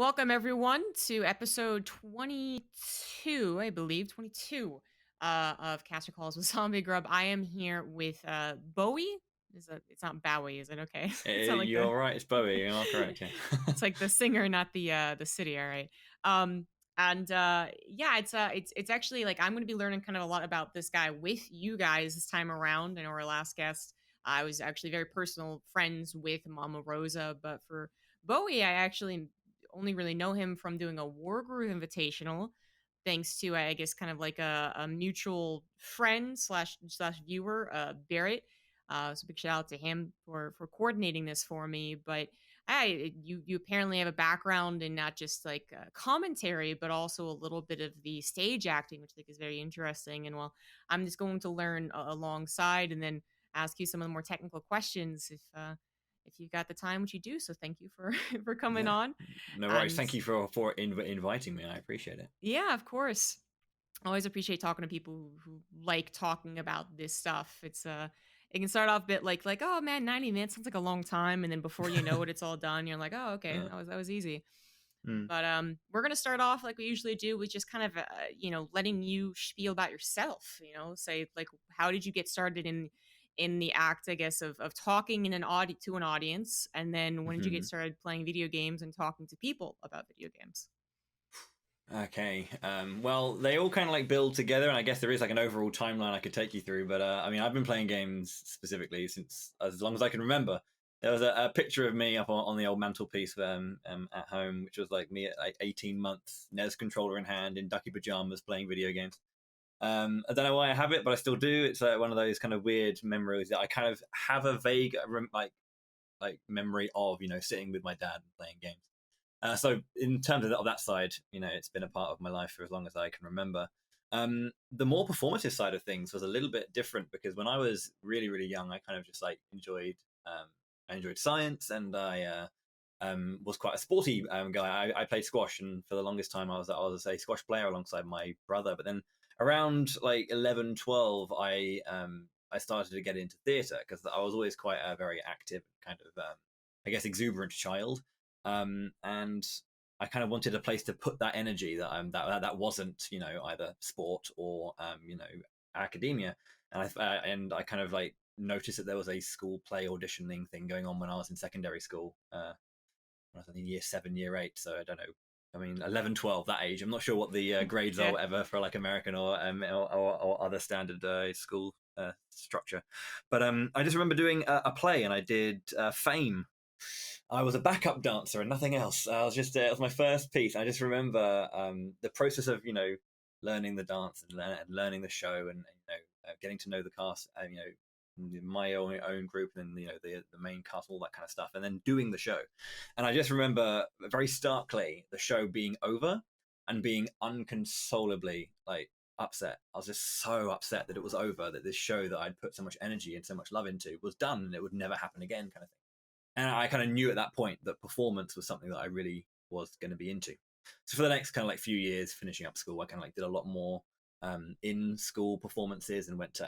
Welcome everyone to episode 22, I believe, 22 of Caster Calls with ZombieGrub. I am here with Bowie. It's not Bowie, is it okay? It's not like the You're right. It's Bowie. You are correct. Yeah. it's like the singer, not the city, all right. Um yeah, it's actually like I'm gonna be learning kind of a lot about this guy with you guys this time around. I know our last guest, I was actually very personal friends with Mama Rosa, but for Bowie, I actually only really know him from doing a Wargroove Invitational, thanks to I guess kind of like a mutual friend slash viewer, Barrett. So big shout out to him for coordinating this for me. But you apparently have a background in not just like commentary, but also a little bit of the stage acting, which I think is very interesting. And well, I'm just going to learn alongside, and then ask you some of the more technical questions if you've got the time, which you do. So thank you for for coming Yeah. on. No worries. And Thank you for inviting me. I appreciate it. yeah, of course. I always appreciate talking to people who like talking about this stuff. It can start off a bit like oh man, 90 minutes sounds like a long time, and then before you know it, it's all done. You're like, oh okay, Yeah. that was easy. Mm. But we're gonna start off like we usually do with just kind of letting you spiel about yourself. Say like how did you get started in the act, I guess, of talking in to an audience, and then when did you get hmm started playing video games and talking to people about video games? Okay. Well, they all kind of like build together, and I guess there is like an overall timeline I could take you through. But I mean, I've been playing games specifically since as long as I can remember. There was a picture of me up on the old mantelpiece at home, which was like me at like 18 months, NES controller in hand, in ducky pajamas, playing video games. I don't know why I have it, but I still do. It's one of those kind of weird memories that I kind of have a vague like memory of, sitting with my dad and playing games. So in terms of that side, it's been a part of my life for as long as I can remember. The more performative side of things was a little bit different because when I was really really young, I kind of just like I enjoyed science, and I was quite a sporty guy. I played squash, and for the longest time, I was a squash player alongside my brother. But then around like 11, 12, I started to get into theatre because I was always quite a very active, kind of I guess exuberant child, and I kind of wanted a place to put that energy that wasn't either sport or academia, and I kind of like noticed that there was a school play auditioning thing going on when I was in secondary school. I think year 7, year 8. So I don't know. I mean, 11, 12, that age. I'm not sure what the grades are, Yeah. whatever, for like American or other standard school structure. But I just remember doing a play, and I did Fame. I was a backup dancer and nothing else. I was just it was my first piece. I just remember the process of learning the dance and learning the show, and getting to know the cast. My own group, and then the main cast, all that kind of stuff, and then doing the show. And I just remember very starkly the show being over and being unconsolably like upset. I was just so upset that it was over, that this show that I'd put so much energy and so much love into was done, and it would never happen again, kind of thing. And I kind of knew at that point that performance was something that I really was going to be into. So for the next kind of like few years finishing up school, I kind of like did a lot more in school performances, and went to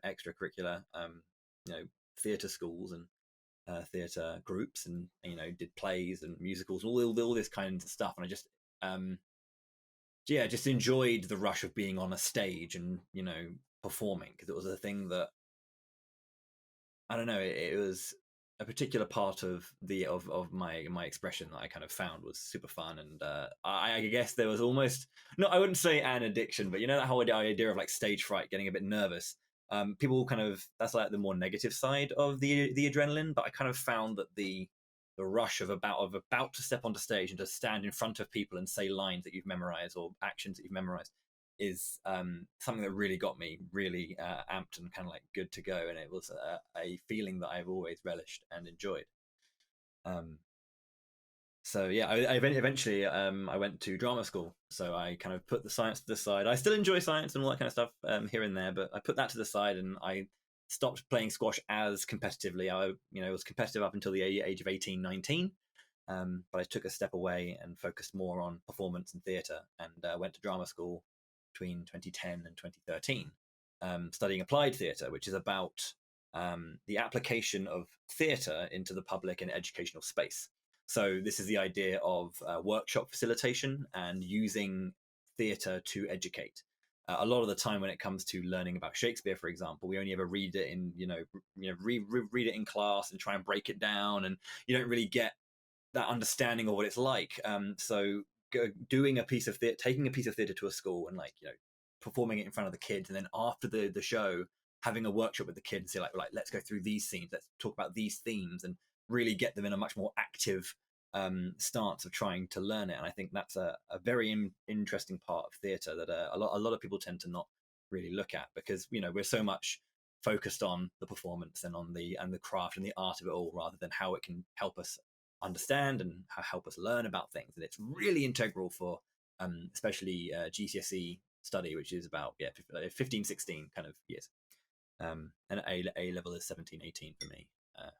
extracurricular theatre schools and theatre groups, and did plays and musicals, all this kind of stuff. And I just just enjoyed the rush of being on a stage and performing, because it was a thing that I don't know. It was a particular part of my expression that I kind of found was super fun, and I guess there was almost no, I wouldn't say an addiction, but that whole idea of like stage fright, getting a bit nervous. People kind of, that's like the more negative side of the adrenaline, but I kind of found that the rush of about to step onto stage and to stand in front of people and say lines that you've memorized or actions that you've memorized is something that really got me really amped and kind of like good to go, and it was a feeling that I've always relished and enjoyed. So yeah, I eventually I went to drama school, so I kind of put the science to the side. I still enjoy science and all that kind of stuff here and there, but I put that to the side, and I stopped playing squash as competitively. I was competitive up until the age of 18, 19. But I took a step away and focused more on performance and theatre, and went to drama school between 2010 and 2013, studying applied theatre, which is about the application of theatre into the public and educational space. So this is the idea of workshop facilitation and using theatre to educate. A lot of the time, when it comes to learning about Shakespeare, for example, we only ever read it in read it in class and try and break it down, and you don't really get that understanding of what it's like. So doing a piece of theatre, taking a piece of theatre to a school, and performing it in front of the kids, and then after the show, having a workshop with the kids, say like let's go through these scenes, let's talk about these themes, and really get them in a much more active stance of trying to learn it. And I think that's a very interesting part of theatre that a lot of people tend to not really look at, because we're so much focused on the performance and on the craft and the art of it all, rather than how it can help us understand and help us learn about things. And it's really integral for especially GCSE study, which is about 15, 16 kind of years. And A level is 17, 18 for me.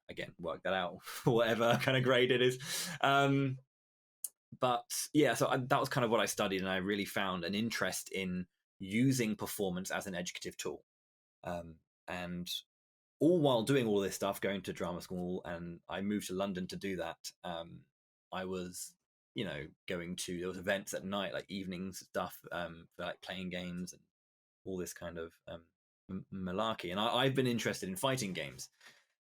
Again, work that out for whatever kind of grade it is. But yeah, so that was kind of what I studied, and I really found an interest in using performance as an educative tool. And all while doing all this stuff, going to drama school, and I moved to London to do that. I was, going to, there was events at night, like evenings stuff, for like playing games and all this kind of malarkey. And I've been interested in fighting games.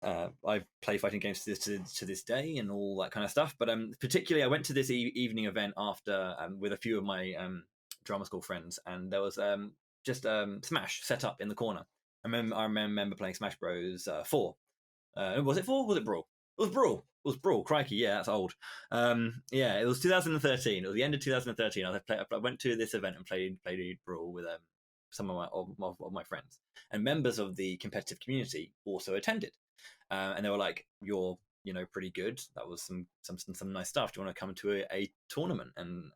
I play fighting games to this day and all that kind of stuff. But particularly, I went to this evening event after with a few of my drama school friends, and there was just Smash set up in the corner. I remember playing Smash Bros. 4. Was it 4? Was it Brawl? It was Brawl. It was Brawl. Crikey, yeah, that's old. Yeah, it was 2013. It was the end of 2013. I went to this event and played Brawl with some of my friends, and members of the competitive community also attended. And they were like, "You're, pretty good. That was some nice stuff. Do you want to come to a tournament?" And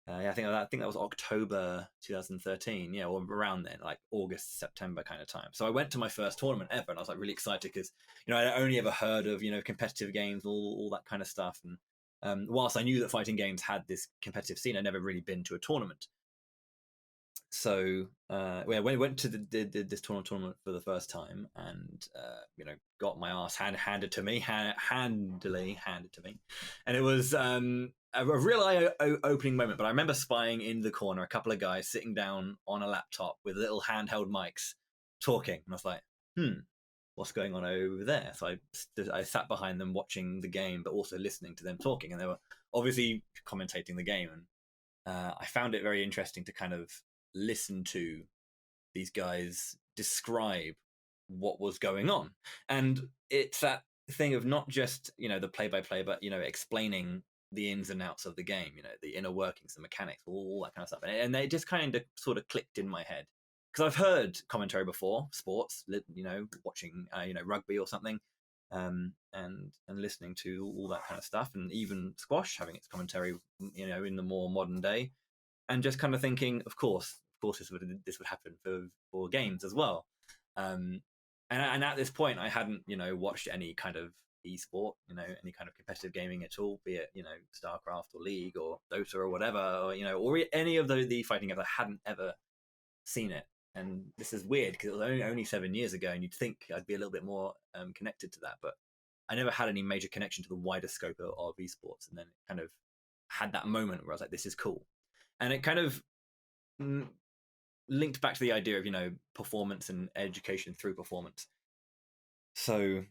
I think that was October 2013. Yeah, or around then, like August, September kind of time. So I went to my first tournament ever, and I was like really excited because I'd only ever heard of competitive games, all that kind of stuff. And whilst I knew that fighting games had this competitive scene, I'd never really been to a tournament. So we went to this tournament for the first time, and got my ass handed to me, handily handed to me, and it was a real eye-opening moment. But I remember spying in the corner a couple of guys sitting down on a laptop with little handheld mics talking, and I was like, what's going on over there? So I sat behind them watching the game, but also listening to them talking, and they were obviously commentating the game. And I found it very interesting to kind of listen to these guys describe what was going on. And it's that thing of not just the play-by-play, but explaining the ins and outs of the game, the inner workings, the mechanics, all that kind of stuff. And they just kind of sort of clicked in my head, because I've heard commentary before, sports, watching rugby or something, and listening to all that kind of stuff, and even squash having its commentary in the more modern day, and just kind of thinking, of course this would happen for games as well. And at this point, I hadn't watched any kind of esport, any kind of competitive gaming at all, be it StarCraft or League or Dota or whatever, or or any of the fighting games. I hadn't ever seen it, and this is weird because it was only 7 years ago, and you'd think I'd be a little bit more connected to that, but I never had any major connection to the wider scope of esports. And then it kind of had that moment where I was like, this is cool. And it kind of linked back to the idea of performance and education through performance. So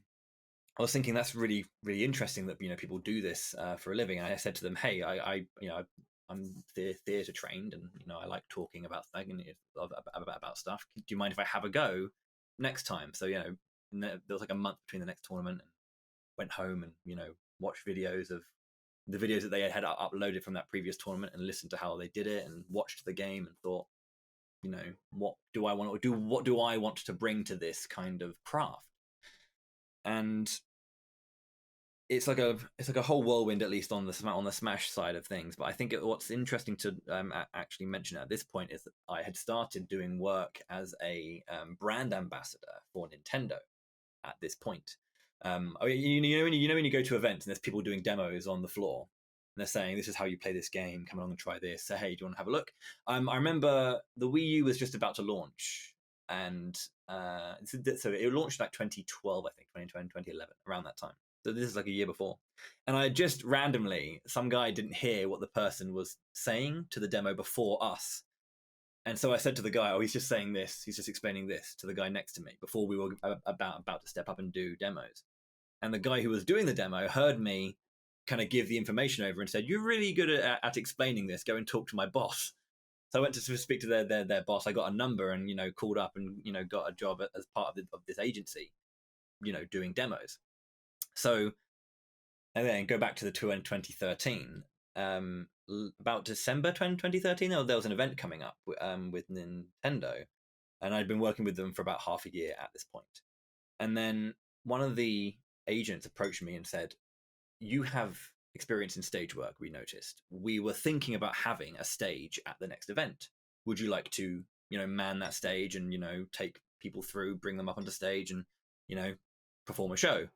I was thinking that's really, really interesting that people do this for a living. And I said to them, hey, I'm theatre trained, and I like talking about about stuff. Do you mind if I have a go next time? So there was like a month between the next tournament, and went home and watched videos of the videos that they had uploaded from that previous tournament, and listened to how they did it, and watched the game, and thought, what do I want to do? What do I want to bring to this kind of craft? And it's like a whole whirlwind, at least on the Smash side of things. But I think what's interesting to actually mention at this point is that I had started doing work as a brand ambassador for Nintendo at this point. When you go to events and there's people doing demos on the floor, and they're saying, this is how you play this game, come along and try this. So, hey, do you want to have a look? I remember the Wii U was just about to launch, and so it launched like 2012, I think, 2010, 2011, around that time. So this is like a year before. And I just randomly, some guy didn't hear what the person was saying to the demo before us. And so I said to the guy, oh, he's just saying this. He's just explaining this to the guy next to me before we were about to step up and do demos. And the guy who was doing the demo heard me kind of give the information over and said, you're really good at explaining this. Go and talk to my boss. So I went to speak to their boss. I got a number and, called up and, got a job as part of this agency, doing demos. So, and then go back to the tour in 2013. About December 2013, there was an event coming up with Nintendo, and I'd been working with them for about half a year at this point. And then one of the agents approached me and said, you have experience in stage work, we noticed. We were thinking about having a stage at the next event. Would you like to, man that stage and, take people through, bring them up onto stage and, perform a show?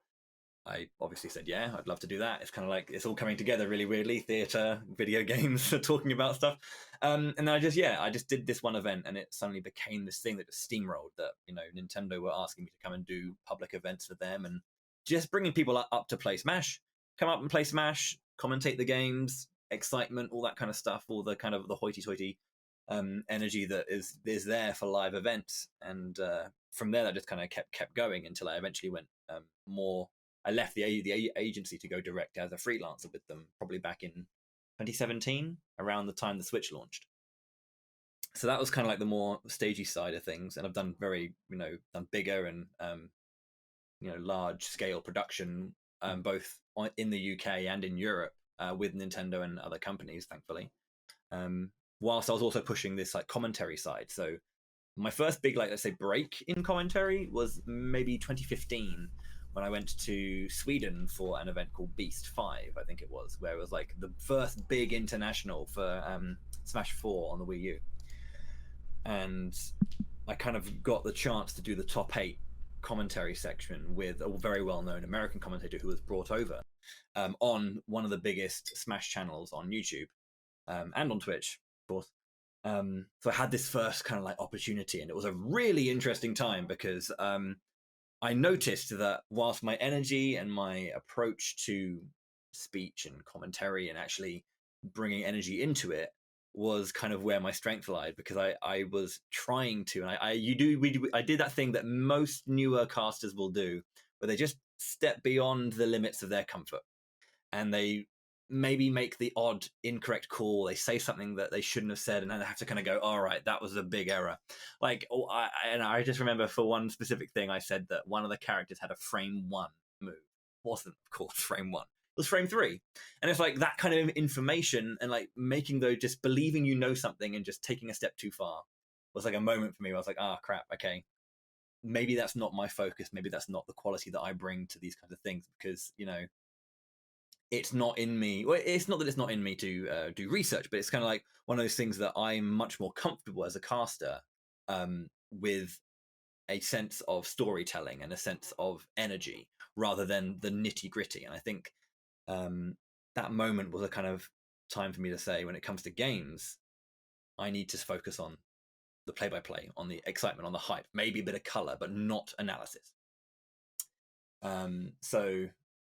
I obviously said, yeah, I'd love to do that. It's kind of like, it's all coming together really weirdly, theatre, video games, talking about stuff. And then I just did this one event and it suddenly became this thing that just steamrolled that, Nintendo were asking me to come and do public events for them and just bringing people up to play Smash, come up and play Smash, commentate the games, excitement, all that kind of stuff, all the kind of the hoity-toity energy that is there for live events. And from there, that just kind of kept going until I eventually went more. I left the agency to go direct as a freelancer with them, probably back in 2017, around the time the Switch launched. So that was kind of like the more stagey side of things, and I've done done bigger and large scale production, both in the UK and in Europe with Nintendo and other companies, thankfully. Whilst I was also pushing this like commentary side. So my first big, let's say, break in commentary was maybe 2015. When I went to Sweden for an event called Beast 5, I think it was, where it was like the first big international for Smash 4 on the Wii U. And I kind of got the chance to do the top 8 commentary section with a very well-known American commentator who was brought over on one of the biggest Smash channels on YouTube and on Twitch, of course. So I had this first kind of like opportunity, and it was a really interesting time because I noticed that whilst my energy and my approach to speech and commentary and actually bringing energy into it was kind of where my strength lied, because I was trying to, and I did that thing that most newer casters will do, where they just step beyond the limits of their comfort and they maybe make the odd incorrect call. They say something that they shouldn't have said, and then they have to kind of go, all right, that was a big error. Like, I just remember for one specific thing, I said that one of the characters had a frame 1 move. It wasn't, of course, frame 1. It was frame 3. And it's like that kind of information and like making those, just believing something and just taking a step too far was like a moment for me where I was like, crap, okay. Maybe that's not my focus. Maybe that's not the quality that I bring to these kinds of things, because, it's not in me. Well, it's not that it's not in me to do research, but it's kind of like one of those things that I'm much more comfortable as a caster with a sense of storytelling and a sense of energy rather than the nitty gritty. And I think that moment was a kind of time for me to say, when it comes to games, I need to focus on the play-by-play, on the excitement, on the hype, maybe a bit of color, but not analysis. So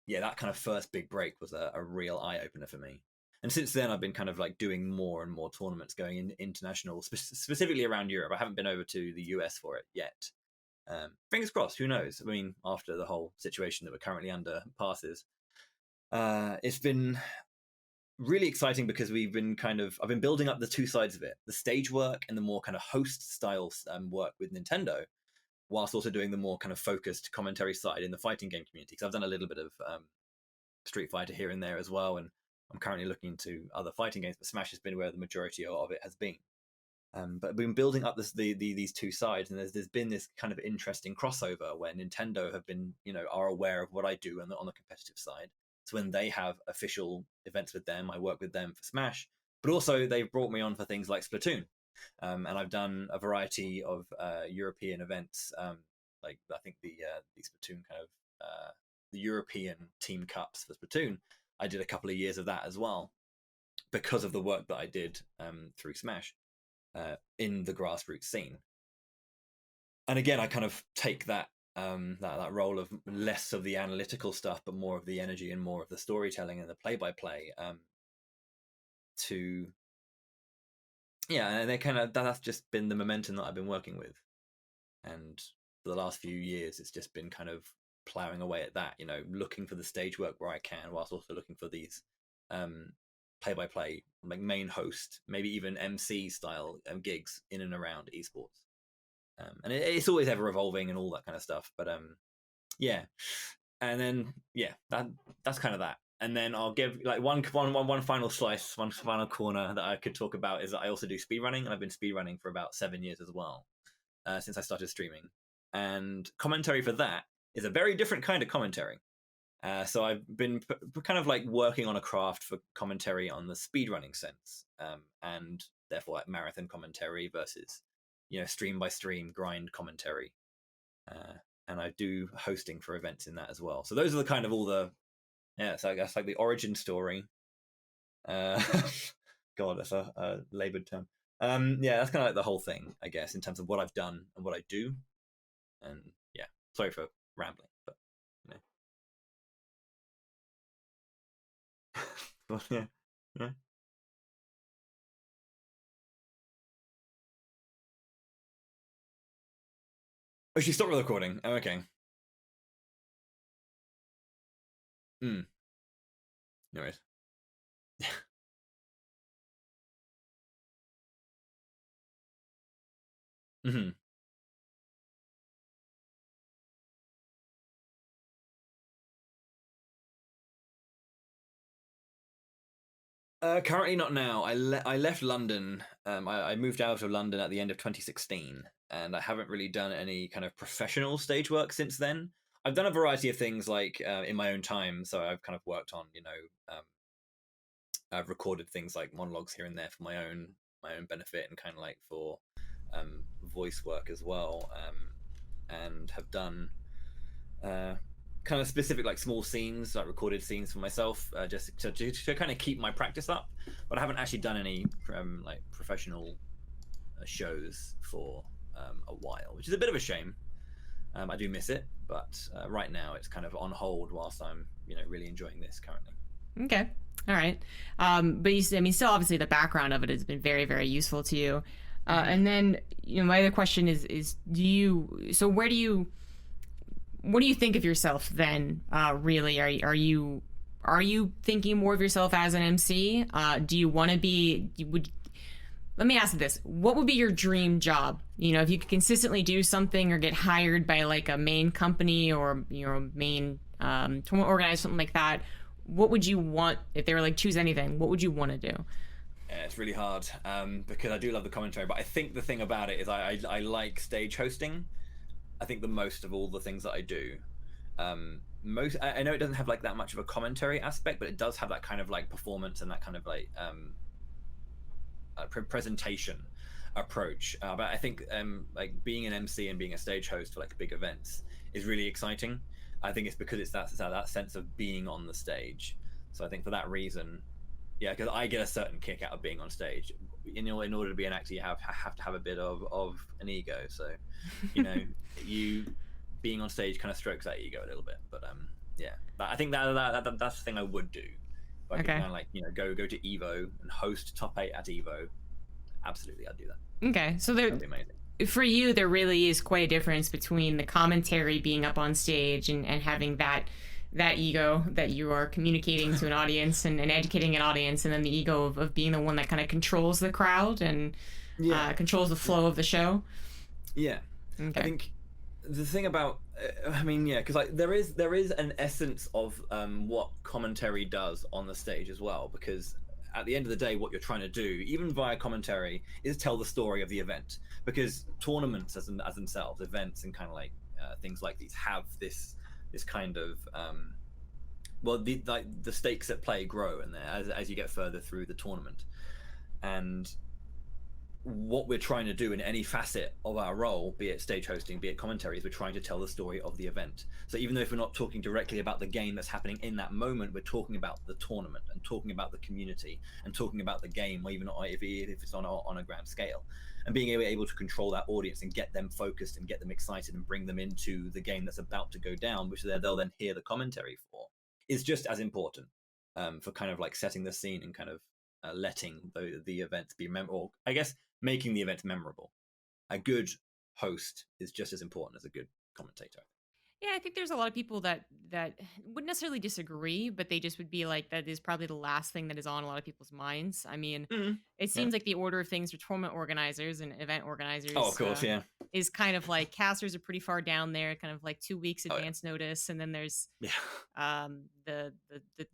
yeah, that kind of first big break was a real eye-opener for me. And since then, I've been kind of like doing more and more tournaments, going in international, specifically around Europe. I haven't been over to the US for it yet. Fingers crossed, who knows? I mean, after the whole situation that we're currently under passes, it's been really exciting because I've been building up the two sides of it, the stage work and the more kind of host style work with Nintendo, whilst also doing the more kind of focused commentary side in the fighting game community. Because I've done a little bit of Street Fighter here and there as well, and I'm currently looking into other fighting games, but Smash has been where the majority of it has been. But I've been building up these two sides, and there's been this kind of interesting crossover where Nintendo have been, are aware of what I do on the competitive side. So when they have official events with them, I work with them for Smash, but also they've brought me on for things like Splatoon. And I've done a variety of European events, like I think the Splatoon kind of the European Team Cups for Splatoon. I did a couple of years of that as well, because of the work that I did through Smash in the grassroots scene. And again, I kind of take that that role of less of the analytical stuff, but more of the energy and more of the storytelling and the play-by-play. And they kind of that's just been the momentum that I've been working with, and for the last few years, it's just been kind of plowing away at that. Looking for the stage work where I can, whilst also looking for these play-by-play, like main host, maybe even MC style gigs in and around esports. And it's always ever evolving and all that kind of stuff. But and then that's kind of that. And then I'll give like one final slice, one final corner that I could talk about is that I also do speedrunning, and I've been speedrunning for about 7 years as well, since I started streaming. And commentary for that is a very different kind of commentary. So I've been kind of like working on a craft for commentary on the speedrunning sense, and therefore like marathon commentary versus stream by stream grind commentary, and I do hosting for events in that as well. So those are the kind of all the so I guess like the origin story. God, that's a labored term. That's kind of like the whole thing, I guess, in terms of what I've done and what I do. And sorry for rambling, but well, yeah. Oh, she stopped recording. Oh, okay. No worries. Mm-hmm. Currently not now. I left London. I moved out of London at the end of 2016, and I haven't really done any kind of professional stage work since then. I've done a variety of things like in my own time. So I've kind of worked on, I've recorded things like monologues here and there for my own benefit, and kind of like for voice work as well, and have done kind of specific like small scenes, like recorded scenes for myself, just to kind of keep my practice up. But I haven't actually done any like professional shows for a while, which is a bit of a shame. I do miss it, but right now it's kind of on hold whilst I'm really enjoying this currently. Okay. All right. But still obviously the background of it has been very, very useful to you. And then, my other question is what do you think of yourself then? Really, are you thinking more of yourself as an MC? Do you want to be? Let me ask this: what would be your dream job? If you could consistently do something or get hired by like a main company or main to organize something like that. What would you want if they were like choose anything? What would you want to do? Yeah, it's really hard because I do love the commentary, but I think the thing about it is I like stage hosting. I think the most of all the things that I do. I know it doesn't have like that much of a commentary aspect, but it does have that kind of like performance and that kind of like presentation approach. But I think like being an MC and being a stage host for like big events is really exciting. I think it's because it's that sense of being on the stage. So I think for that reason, because I get a certain kick out of being on stage. In order to be an actor, you have to have a bit of an ego. So, you being on stage kind of strokes that ego a little bit. But I think that's the thing I would do. If I could kind of like go to Evo and host top 8 at Evo. Absolutely, I'd do that. Okay, so that'd be amazing. For you, there really is quite a difference between the commentary being up on stage and having that ego that you are communicating to an audience and educating an audience, and then the ego of being the one that kind of controls the crowd and controls the flow of the show. Okay. I think the thing about because like there is an essence of what commentary does on the stage as well, because at the end of the day, what you're trying to do, even via commentary, is tell the story of the event. Because tournaments as themselves, events and kind of like things like these have this kind of the stakes at play grow, and as you get further through the tournament, and what we're trying to do in any facet of our role, be it stage hosting, be it commentary, is we're trying to tell the story of the event. So even though if we're not talking directly about the game that's happening in that moment, we're talking about the tournament and talking about the community and talking about the game, or even if it's on a grand scale, and being able to control that audience and get them focused and get them excited and bring them into the game that's about to go down, which they'll then hear the commentary for, is just as important for kind of like setting the scene and kind of letting the event be memorable. I guess making the event memorable. A good host is just as important as a good commentator. Yeah, I think there's a lot of people that wouldn't necessarily disagree, but they just would be like, that is probably the last thing that is on a lot of people's minds. I mean, it Yeah. seems like the order of things for tournament organizers and event organizers, Oh, of course, yeah. is kind of like casters are pretty far down there, kind of like 2 weeks advance notice, and then there's the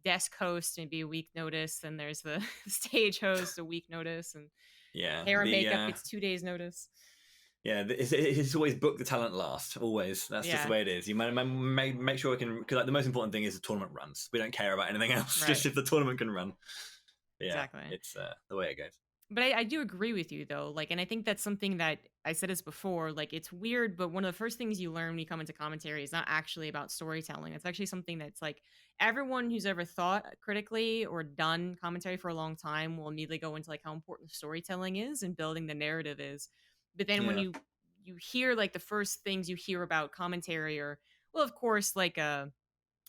desk host maybe a week notice, and there's the stage host a week notice, and hair and makeup it's 2 days notice. Yeah, it's always book the talent last. Always, that's just the way it is. You might make sure it can, because like the most important thing is the tournament runs. We don't care about anything else. Right. Just if the tournament can run. Yeah, exactly. It's the way it goes. But I do agree with you though. Like, and I think that's something that I said this before. Like, it's weird, but one of the first things you learn when you come into commentary is not actually about storytelling. It's actually something that's like everyone who's ever thought critically or done commentary for a long time will immediately go into like how important storytelling is and building the narrative is. But then when you hear like the first things you hear about commentary or, well, of course, like a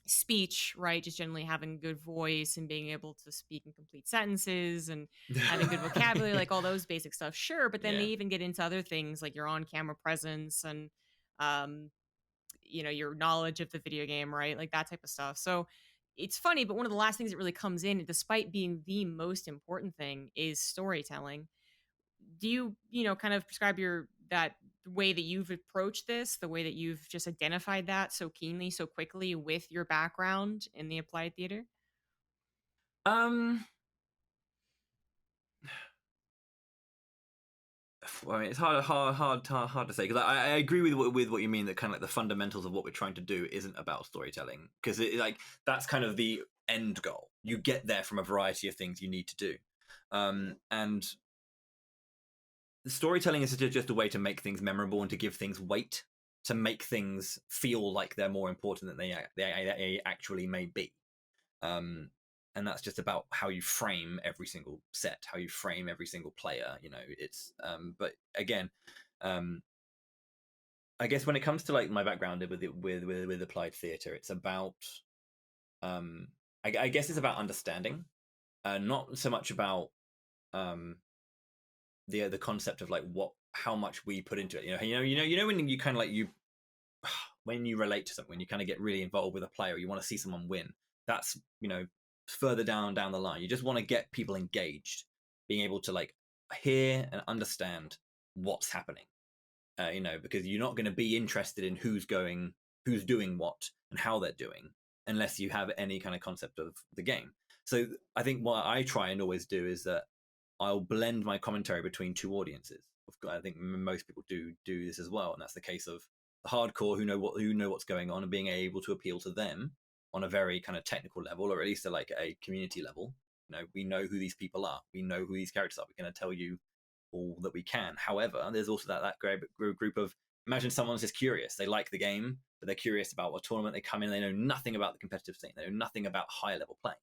speech, right? Just generally having a good voice and being able to speak in complete sentences and having good vocabulary, like all those basic stuff. Sure. But then they even get into other things like your on camera presence and, your knowledge of the video game, right? Like that type of stuff. So it's funny, but one of the last things that really comes in, despite being the most important thing, is storytelling. Do you kind of prescribe that way that you've approached this, the way that you've just identified that so keenly, so quickly with your background in the applied theater? I mean, it's hard to say, because I agree with what you mean, that kind of like the fundamentals of what we're trying to do isn't about storytelling, because like that's kind of the end goal. You get there from a variety of things you need to do, and storytelling is just a way to make things memorable and to give things weight, to make things feel like they're more important than they actually may be. And that's just about how you frame every single set, how you frame every single player. It's but again, I guess when it comes to like my background with applied theater, it's about I guess it's about understanding, not so much about the concept of like how much we put into it. When you kind of like when you relate to something, when you kind of get really involved with a player, you want to see someone win. That's further down the line. You just want to get people engaged, being able to like hear and understand what's happening. Because you're not going to be interested in who's doing what and how they're doing unless you have any kind of concept of the game. So I think what I try and always do is that I'll blend my commentary between two audiences. I think most people do this as well, and that's the case of the hardcore who know what's going on and being able to appeal to them on a very kind of technical level, or at least at like a community level. We know who these people are. We know who these characters are. We're going to tell you all that we can. However, there's also that group of, imagine someone's just curious. They like the game, but they're curious about what tournament they come in. They know nothing about the competitive scene. They know nothing about high level play.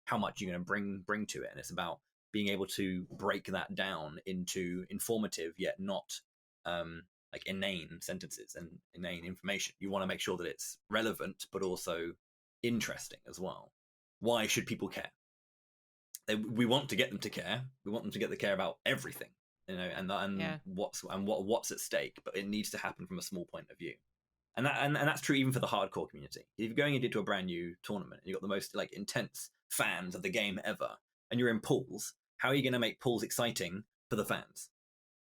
How much you're going to bring to it, and it's about being able to break that down into informative yet not like inane sentences and inane information. You want to make sure that it's relevant but also interesting as well. Why should people care? We want to get them to care. We want them to care about everything, and what's at stake. But it needs to happen from a small point of view, and that's true even for the hardcore community. If you're going into a brand new tournament, and you've got the most like intense fans of the game ever, and you're in pools, how are you going to make pools exciting for the fans,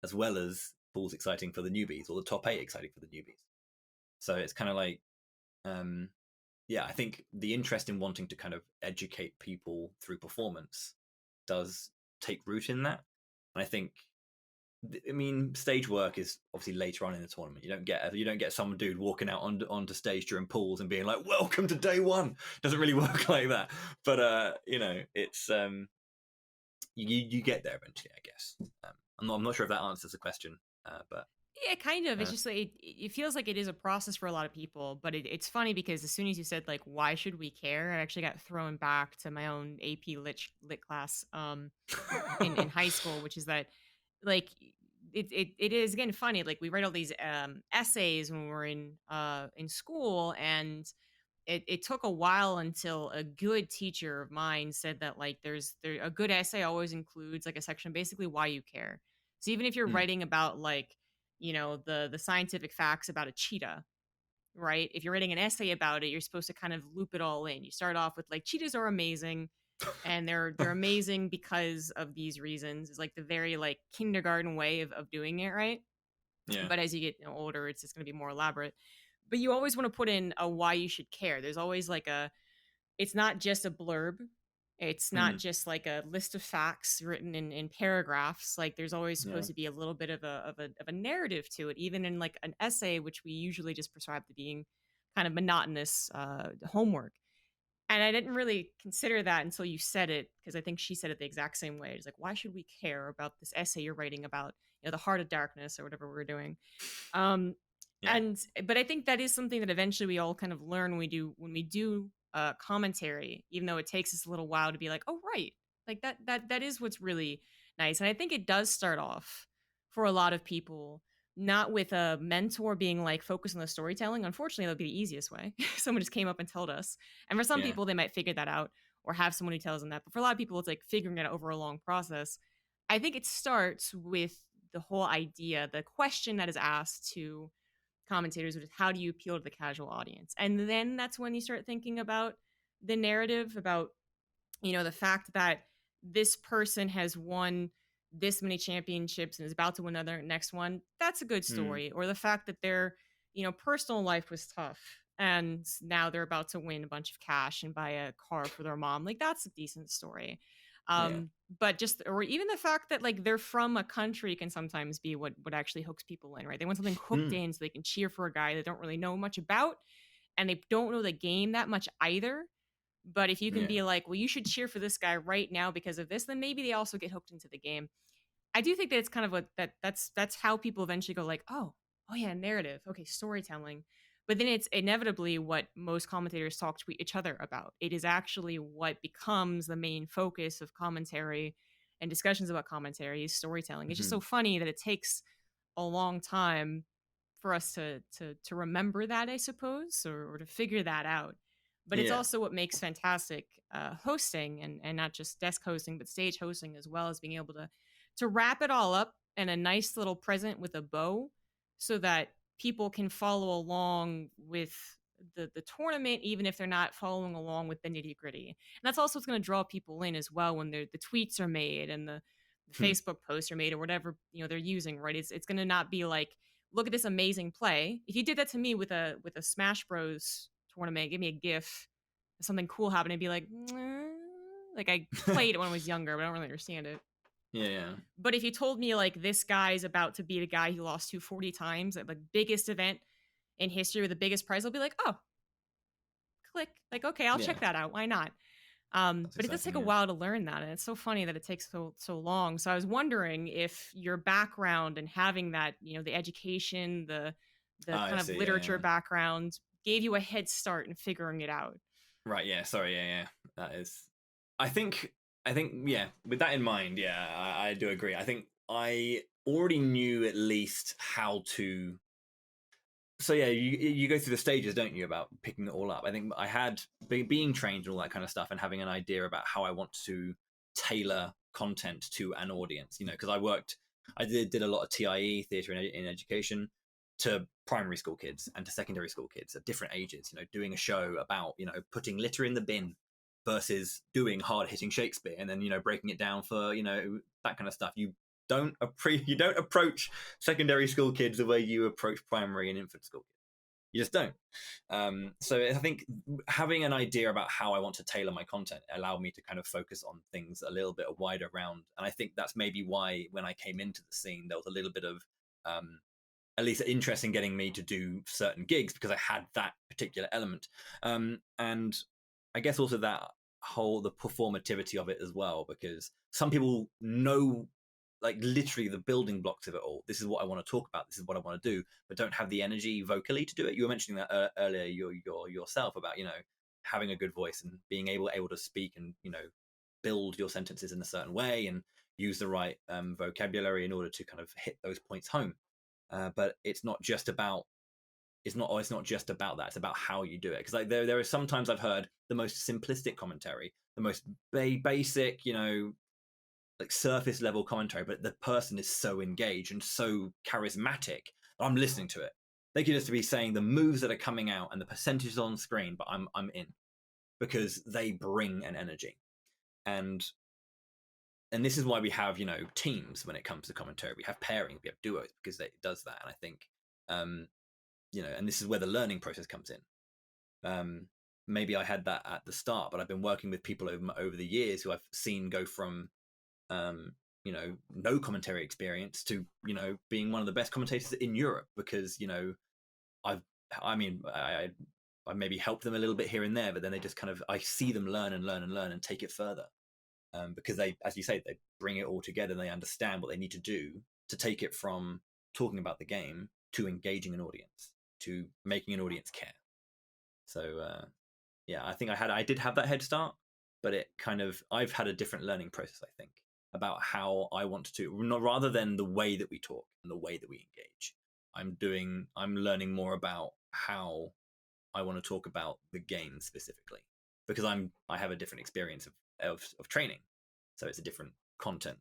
as well as pools exciting for the newbies, or the top 8 exciting for the newbies? So it's kind of like, I think the interest in wanting to kind of educate people through performance does take root in that. And I think, stage work is obviously later on in the tournament. You don't get some dude walking out onto stage during pools and being like, "Welcome to day one." It doesn't really work like that. But it's you get there eventually, I guess. I'm not sure if that answers the question, but Yeah, kind of. It's uh, just like it feels like it is a process for a lot of people, but it's funny because as soon as you said like why should we care, I actually got thrown back to my own AP lit class in high school, which is that like it is again funny. Like we write all these essays when we're in school, and it took a while until a good teacher of mine said that like a good essay always includes like a section basically why you care. So even if you're hmm, writing about like, the scientific facts about a cheetah, right? If you're writing an essay about it, you're supposed to kind of loop it all in. You start off with like cheetahs are amazing, and they're amazing because of these reasons. It's like the very like kindergarten way of doing it, right? yeah, But as you get older, it's just going to be more elaborate. But you always want to put in a why you should care. There's always like it's not just a blurb. It's not hmm, just like a list of facts written in paragraphs. Like there's always yeah, supposed to be a little bit of a narrative to it, even in like an essay, which we usually just prescribe to being kind of monotonous homework. And I didn't really consider that until you said it, because I think she said it the exact same way. It's like, why should we care about this essay you're writing about, the heart of darkness or whatever we're doing? Um, yeah, and but I think that is something that eventually we all kind of learn when we do commentary, even though it takes us a little while to be like, oh right, like that is what's really nice. And I think it does start off for a lot of people not with a mentor being like focus on the storytelling. Unfortunately, that would be the easiest way. Someone just came up and told us. And for some yeah, people, they might figure that out or have someone who tells them that. But for a lot of people, it's like figuring it out over a long process. I think it starts with the whole idea, the question that is asked to commentators, which is how do you appeal to the casual audience? And then that's when you start thinking about the narrative, about the fact that this person has won this many championships and is about to win another next one. That's a good hmm, story. Or the fact that their personal life was tough and now they're about to win a bunch of cash and buy a car for their mom. Like that's a decent story. yeah, But just or even the fact that like they're from a country can sometimes be what actually hooks people in, right? They want something hooked hmm, in so they can cheer for a guy they don't really know much about, and they don't know the game that much either. But if you can yeah, be like, well, you should cheer for this guy right now because of this, then maybe they also get hooked into the game. I do think that it's kind of that's how people eventually go like, oh yeah, narrative, okay, storytelling. But then it's inevitably what most commentators talk to each other about. It is actually what becomes the main focus of commentary and discussions about commentary is storytelling. It's just hmm, so funny that it takes a long time for us to remember that, I suppose, or to figure that out. But it's yeah, also what makes fantastic hosting, and not just desk hosting, but stage hosting as well, as being able to wrap it all up in a nice little present with a bow, so that people can follow along with the tournament, even if they're not following along with the nitty gritty. And that's also what's going to draw people in as well when the tweets are made and the hmm, Facebook posts are made or whatever they're using. Right? It's going to not be like, look at this amazing play. If you did that to me with a Smash Bros tournament, give me a GIF, something cool happened, I'd be like, like I played it when I was younger, but I don't really understand it. yeah, yeah, But if you told me like this guy's about to beat a guy he lost to 40 times at the biggest event in history with the biggest prize, I'll be like, oh, click. Like, okay, I'll yeah. check that out. Why not? That's But it does take exciting. a Yeah. while to learn that, and it's so funny that it takes so long. So I was wondering if your background and having that, the education, the Oh, I kind of see. Yeah, literature yeah. background gave you a head start in figuring it out. Right. Yeah. Sorry. Yeah. Yeah. That is. I think. I think. Yeah. With that in mind, yeah, I do agree. I think I already knew at least how to. So yeah, you go through the stages, don't you, about picking it all up? I think I had being trained and all that kind of stuff, and having an idea about how I want to tailor content to an audience. Because I did a lot of TIE theatre in education to primary school kids and to secondary school kids at different ages. Doing a show about putting litter in the bin versus doing hard hitting Shakespeare, and then breaking it down for that kind of stuff. You don't approach secondary school kids the way you approach primary and infant school kids. You just don't. So I think having an idea about how I want to tailor my content allowed me to kind of focus on things a little bit wider around. And I think that's maybe why when I came into the scene, there was a little bit of at least interest in getting me to do certain gigs because I had that particular element. And I guess also that the performativity of it as well, because some people know like literally the building blocks of it all. This is what I want to talk about. This is what I want to do, but don't have the energy vocally to do it. You were mentioning that earlier yourself about, having a good voice and being able to speak and, build your sentences in a certain way and use the right vocabulary in order to kind of hit those points home. But it's not just about it's not just about that. It's about how you do it. Because like there are sometimes I've heard the most simplistic commentary, the most basic, like surface level commentary, but the person is so engaged and so charismatic that I'm listening to it. They could just be saying the moves that are coming out and the percentages on screen, but I'm in, because they bring an energy. And this is why we have, teams when it comes to commentary. We have pairing, we have duos, because it does that. And I think and this is where the learning process comes in. Maybe I had that at the start, but I've been working with people over the years who I've seen go from no commentary experience to being one of the best commentators in Europe, because I maybe help them a little bit here and there, but then they just kind of, I see them learn and take it further, because they, as you say, they bring it all together and they understand what they need to do to take it from talking about the game to engaging an audience, to making an audience care. So I think I did have that head start, but I've had a different learning process, I think, about how I want to, rather than the way that we talk and the way that we engage. I'm learning more about how I want to talk about the game specifically, because I have a different experience of training, so it's a different content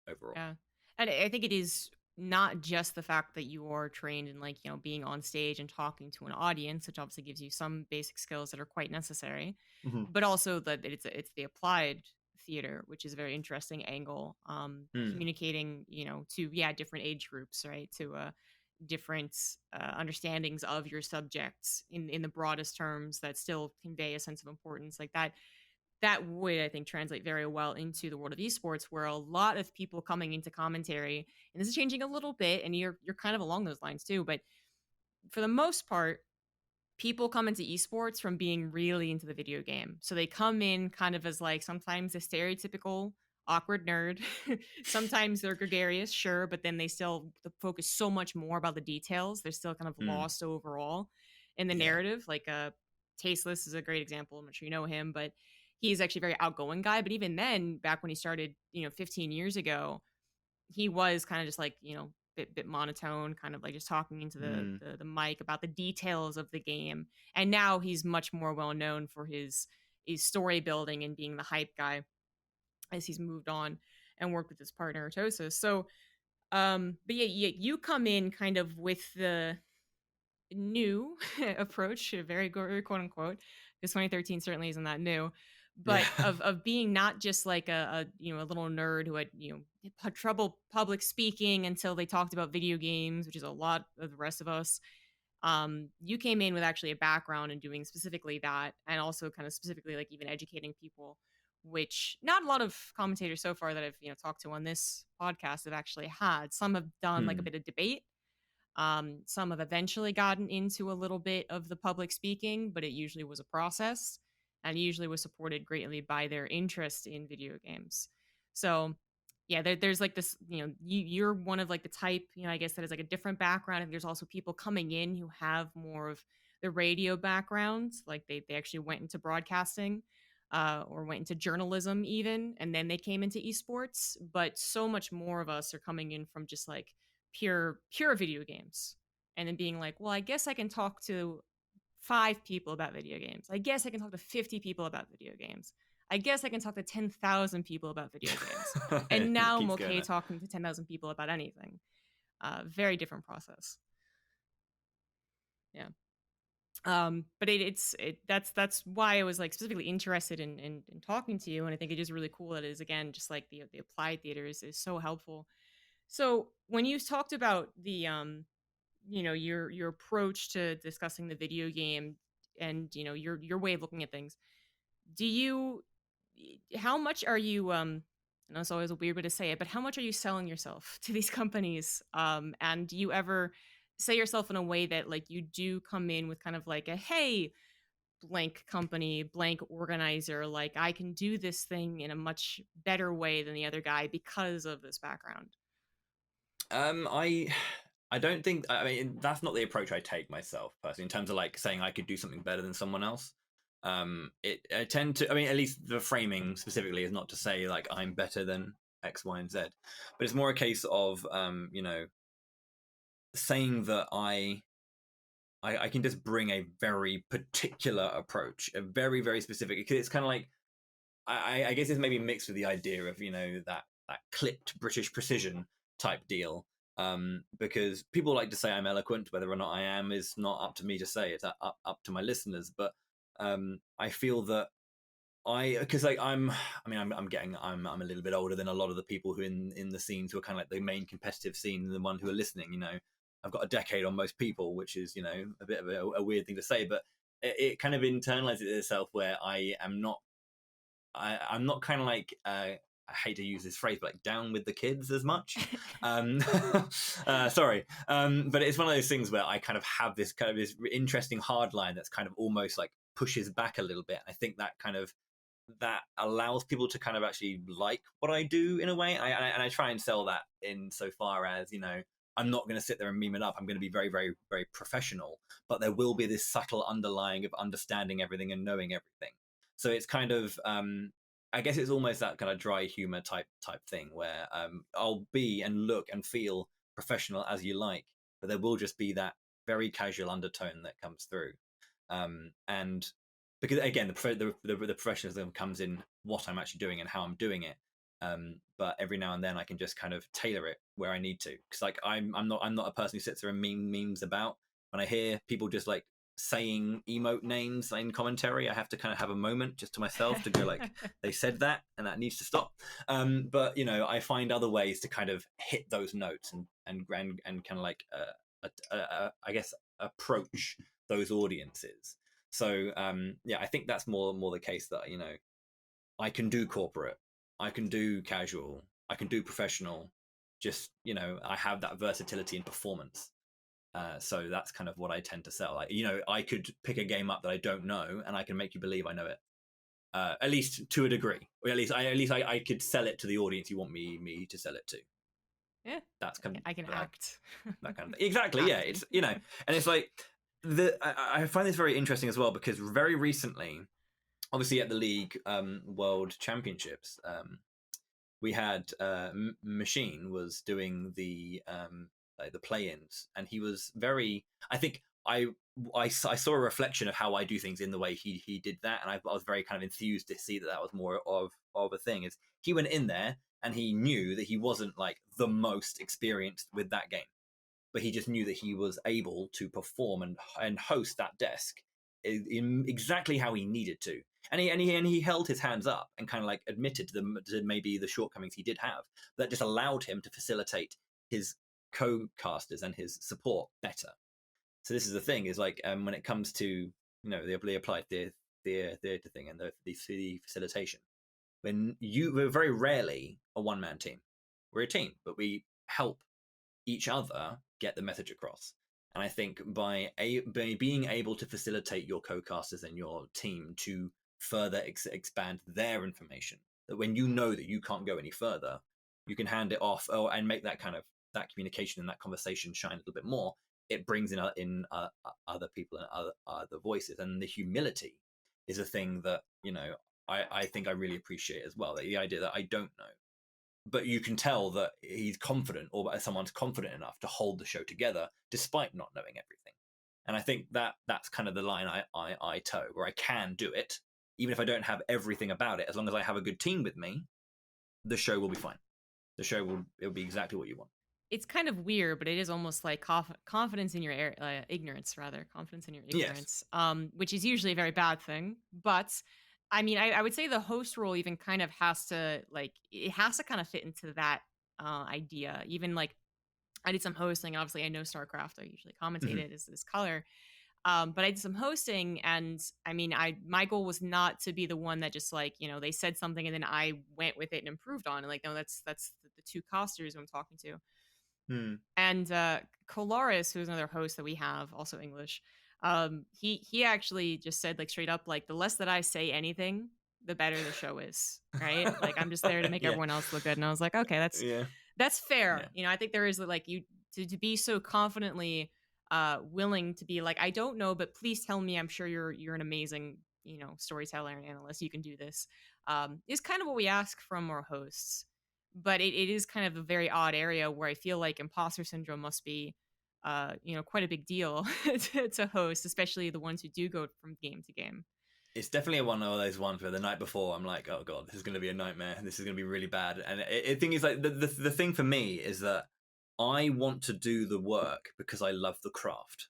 overall. Yeah. And I think it is not just the fact that you are trained in, like, being on stage and talking to an audience, which obviously gives you some basic skills that are quite necessary, Mm-hmm. but also that it's the applied theater, which is a very interesting angle, communicating, to, different age groups, right? To different understandings of your subjects in the broadest terms that still convey a sense of importance, like that would, I think, translate very well into the world of esports, where a lot of people coming into commentary, and this is changing a little bit, and you're kind of along those lines too, but for the most part, people come into esports from being really into the video game. So they come in kind of as, like, sometimes a stereotypical awkward nerd. Sometimes they're gregarious, sure, but then they still focus so much more about the details. They're still kind of lost overall in the narrative. Like Tasteless is a great example. I'm not sure you know him, but he's actually a very outgoing guy. But even then, back when he started, 15 years ago, he was kind of just like, bit monotone, kind of like just talking into the mic about the details of the game. And now he's much more well known for his story building and being the hype guy, as he's moved on and worked with his partner Atosis. So but you come in kind of with the new approach, very quote unquote, because 2013 certainly isn't that new, but of being not just like a little nerd who had trouble public speaking until they talked about video games, which is a lot of the rest of us. You came in with actually a background in doing specifically that, and also kind of specifically like even educating people, which not a lot of commentators so far that I've talked to on this podcast have actually had. Some have done like a bit of debate. Some have eventually gotten into a little bit of the public speaking, but it usually was a process, and usually was supported greatly by their interest in video games. So yeah, there's like this, you're one of like the type, I guess, that is like a different background. And there's also people coming in who have more of the radio background, like they actually went into broadcasting, or went into journalism even, and then they came into esports. But so much more of us are coming in from just like pure video games, and then being like, well, I guess I can talk to 5 people about video games. I guess I can talk to 50 people about video games. I guess I can talk to 10,000 people about video games. And now I'm okay talking to 10,000 people about anything. Very different process. Yeah. But that's why I was like specifically interested in talking to you. And I think it is really cool that it is, again, just like the applied theater is so helpful. So when you talked about the your approach to discussing the video game, and your way of looking at things, how much are you I know it's always a weird way to say it, but how much are you selling yourself to these companies, and do you ever say yourself in a way that like you do come in with kind of like a, hey, blank company, blank organizer, like I can do this thing in a much better way than the other guy because of this background? I don't think. I mean, that's not the approach I take myself personally. In terms of like saying I could do something better than someone else. I tend to. I mean, at least the framing specifically is not to say like I'm better than X, Y, and Z, but it's more a case of saying that I can just bring a very particular approach, a very very specific. Because it's kind of like I guess it's maybe mixed with the idea of that clipped British precision type deal. Because people like to say I'm eloquent, whether or not I am is not up to me to say. It's up to my listeners. But I feel that because like I'm a little bit older than a lot of the people who in the scenes who are kind of like the main competitive scene, and the one who are listening. I've got a decade on most people, which is a bit of a weird thing to say, but it kind of internalizes itself where I'm not kind of like I hate to use this phrase, but like down with the kids as much. Sorry, but it's one of those things where I kind of have this interesting hard line that's kind of almost like pushes back a little bit. I think that allows people to kind of actually like what I do in a way. And I try and sell that in so far as I'm not going to sit there and meme it up. I'm going to be very, very, very professional, but there will be this subtle underlying of understanding everything and knowing everything. So it's kind of, I guess it's almost that kind of dry humor type thing where I'll be and look and feel professional as you like, but there will just be that very casual undertone that comes through. And because again, the professionalism comes in what I'm actually doing and how I'm doing it. But every now and then I can just kind of tailor it where I need to, because like I'm not a person who sits there and memes about. When I hear people just like saying emote names in commentary, I have to kind of have a moment just to myself to go like, they said that and that needs to stop. But I find other ways to kind of hit those notes and kind of like I guess approach those audiences. So yeah, I think that's more the case that I can do corporate, I can do casual, I can do professional. Just I have that versatility in performance. So that's kind of what I tend to sell. Like I could pick a game up that I don't know, and I can make you believe I know it. At least to a degree, or at least I could sell it to the audience you want me to sell it to. Yeah, That's kind of I can act. that kind of thing. Exactly. Yeah, it's and it's like I find this very interesting as well, because very recently, obviously at the league world championships, we had Machine was doing the play-ins, and he was very. I think I saw a reflection of how I do things in the way he did that, and I was very kind of enthused to see that was more of a thing. Is he went in there and he knew that he wasn't like the most experienced with that game, but he just knew that he was able to perform and host that desk in exactly how he needed to. And he held his hands up and kind of like admitted to maybe the shortcomings he did have, that just allowed him to facilitate his co-casters and his support better. So this is the thing, is like when it comes to the applied theatre thing and the facilitation, we're very rarely a one-man team. We're a team, but we help each other get the message across. And I think by being able to facilitate your co-casters and your team to further expand their information, that when you know that you can't go any further, you can hand it off and make that kind of that communication and that conversation shine a little bit more. It brings in other people and other voices, and the humility is a thing that I think I really appreciate as well. The idea that I don't know, but you can tell that he's confident, or someone's confident enough to hold the show together despite not knowing everything. And I think that's kind of the line I toe, where I can do it even if I don't have everything about it. As long as I have a good team with me, the show will be fine. The show it'll be exactly what you want. It's kind of weird, but it is almost like confidence in your ignorance, rather. Confidence in your ignorance, yes. Which is usually a very bad thing. But I mean, I would say the host role even kind of has to kind of fit into that idea. Even like I did some hosting. Obviously, I know StarCraft. I usually commentated as this color. But I did some hosting, and I mean, my goal was not to be the one that just like they said something and then I went with it and improved on it. Like, no, that's the two casters I'm talking to. And Colaris, who's another host that we have, also English, he actually just said like straight up, like, the less that I say anything, the better the show is, right? Like, I'm just there to make everyone else look good. And I was like, okay, That's Yeah. fair. I think there is like you to be so confidently willing to be like, I don't know, but please tell me. I'm sure you're an amazing, storyteller and analyst. You can do this. Is kind of what we ask from our hosts. But it is kind of a very odd area where I feel like imposter syndrome must be quite a big deal to host, especially the ones who do go from game to game. It's definitely one of those ones where the night before I'm like, oh god, this is going to be a nightmare. This is going to be really bad. And the thing is, like, the thing for me is that I want to do the work because I love the craft.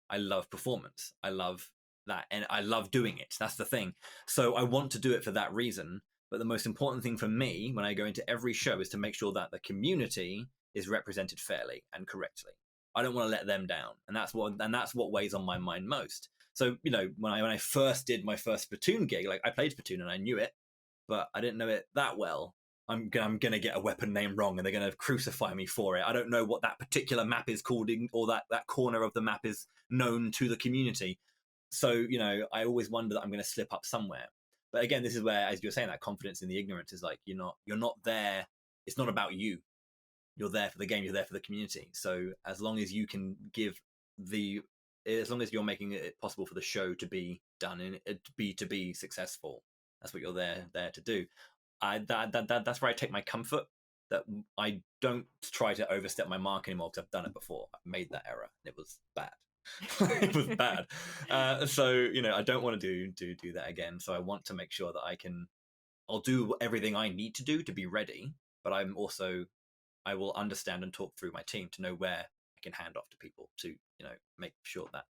I love performance. I love that, and I love doing it. That's the thing. So I want to do it for that reason. But the most important thing for me when I go into every show is to make sure that the community is represented fairly and correctly. I don't want to let them down, and that's what weighs on my mind most. So when I first did my first Splatoon gig, like I played Splatoon and I knew it, but I didn't know it that well. I'm gonna get a weapon name wrong, and they're gonna crucify me for it. I don't know what that particular map is called, or that corner of the map is known to the community. So I always wonder that I'm going to slip up somewhere. But again, this is where, as you're saying, that confidence in the ignorance is like you're not there. It's not about you. You're there for the game. You're there for the community. So as long as you can as long as you're making it possible for the show to be done and to be successful, that's what you're there to do. That's where I take my comfort, that I don't try to overstep my mark anymore, because I've done it before. I've made that error and it was bad. It was bad. So I don't want to do that again. So I want to make sure that I'll do everything I need to do to be ready, but I will understand and talk through my team to know where I can hand off to people to make sure that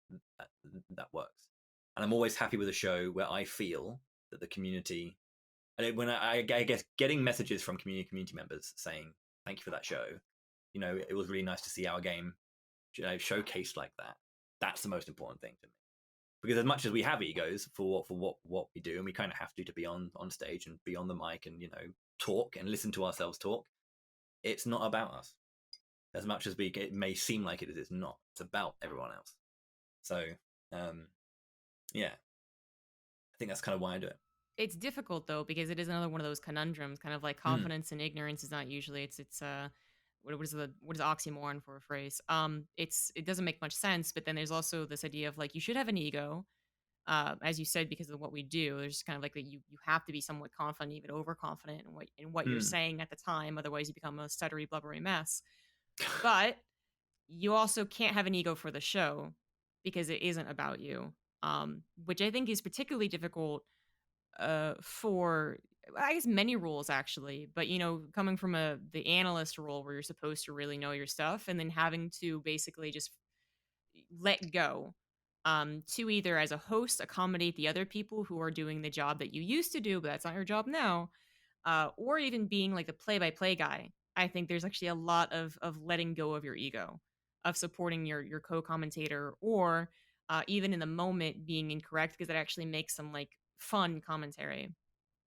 works. And I'm always happy with a show where I feel that the community, and when I guess getting messages from community members saying thank you for that show, it was really nice to see our game showcased like that. That's the most important thing to me, because as much as we have egos for what we do, and we kind of have to be on stage and be on the mic and talk and listen to ourselves talk, it's not about us. As much as it may seem like it is, it's not. It's about everyone else. So yeah, I think that's kind of why I do it. It's difficult though, because it is another one of those conundrums, kind of like confidence and ignorance is not usually it's what is oxymoron for a phrase? It doesn't make much sense, but then there's also this idea of like you should have an ego, as you said, because of what we do. There's kind of like that you have to be somewhat confident, even overconfident in what you're saying at the time, otherwise you become a stuttery, blubbery mess. But you also can't have an ego for the show because it isn't about you, which I think is particularly difficult for, I guess, many roles actually. But coming from the analyst role where you're supposed to really know your stuff, and then having to basically just let go, to either as a host accommodate the other people who are doing the job that you used to do, but that's not your job now, or even being like the play-by-play guy. I think there's actually a lot of letting go of your ego, of supporting your co-commentator, or even in the moment being incorrect, because it actually makes some like fun commentary.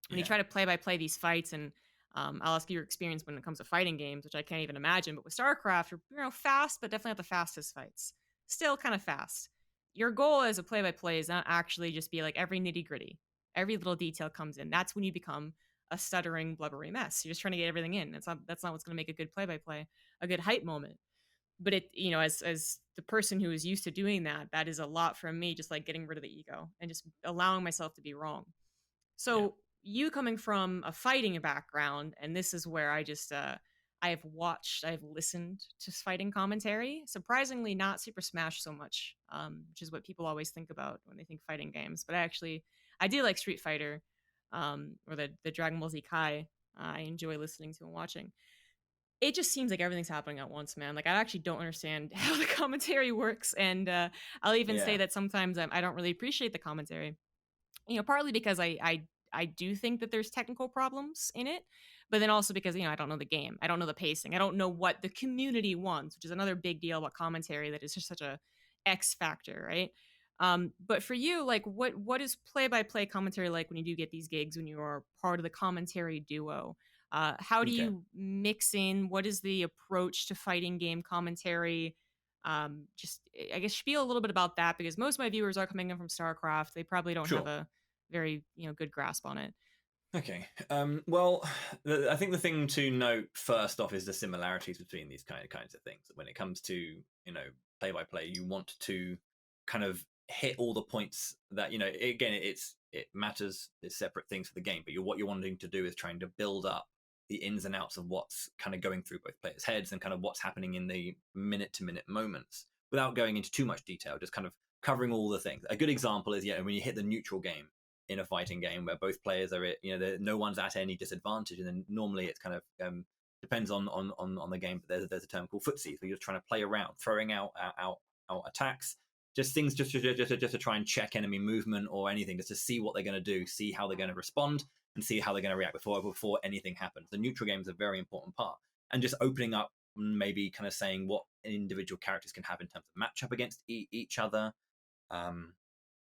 When you Yeah. try to play-by-play these fights, and I'll ask you your experience when it comes to fighting games, which I can't even imagine, but with StarCraft, you're fast, but definitely not the fastest fights. Still kind of fast. Your goal as a play-by-play is not actually just be like every nitty-gritty. Every little detail comes in. That's when you become a stuttering, blubbery mess. You're just trying to get everything in. That's not what's going to make a good play-by-play, a good hype moment. But as the person who is used to doing that, that is a lot for me, just like getting rid of the ego and just allowing myself to be wrong. Yeah. So you coming from a fighting background, and this is where I've listened to fighting commentary. Surprisingly, not Super Smash so much, which is what people always think about when they think fighting games. But I do like Street Fighter, or the Dragon Ball Z Kai. I enjoy listening to and watching. It just seems like everything's happening at once, man. Like I actually don't understand how the commentary works, and I'll even say Yeah. that sometimes I don't really appreciate the commentary. Partly because I do think that there's technical problems in it, but then also because I don't know the game, I don't know the pacing, I don't know what the community wants, which is another big deal about commentary, that is just such a X factor, right? But for you, like what is play by play commentary like when you do get these gigs, when you are part of the commentary duo? How do Okay. you mix in? What is the approach to fighting game commentary? Just I guess spiel a little bit about that, because most of my viewers are coming in from StarCraft. They probably don't have Sure. a very good grasp on it. Okay. Well, I think the thing to note first off is the similarities between these kinds of things. When it comes to play by play, you want to kind of hit all the points that Again, it matters. It's separate things for the game, but what you're wanting to do is trying to build up the ins and outs of what's kind of going through both players' heads and kind of what's happening in the minute to minute moments without going into too much detail. Just kind of covering all the things. A good example is when you hit the neutral game in a fighting game where both players are, no one's at any disadvantage, and then normally it's kind of depends on the game, but there's a term called footsie, so you're just trying to play around, throwing out attacks, just things just to try and check enemy movement or anything, just to see what they're going to do, see how they're going to respond, and see how they're going to react before anything happens. The neutral game is a very important part, and just opening up, maybe kind of saying what individual characters can have in terms of matchup against each other.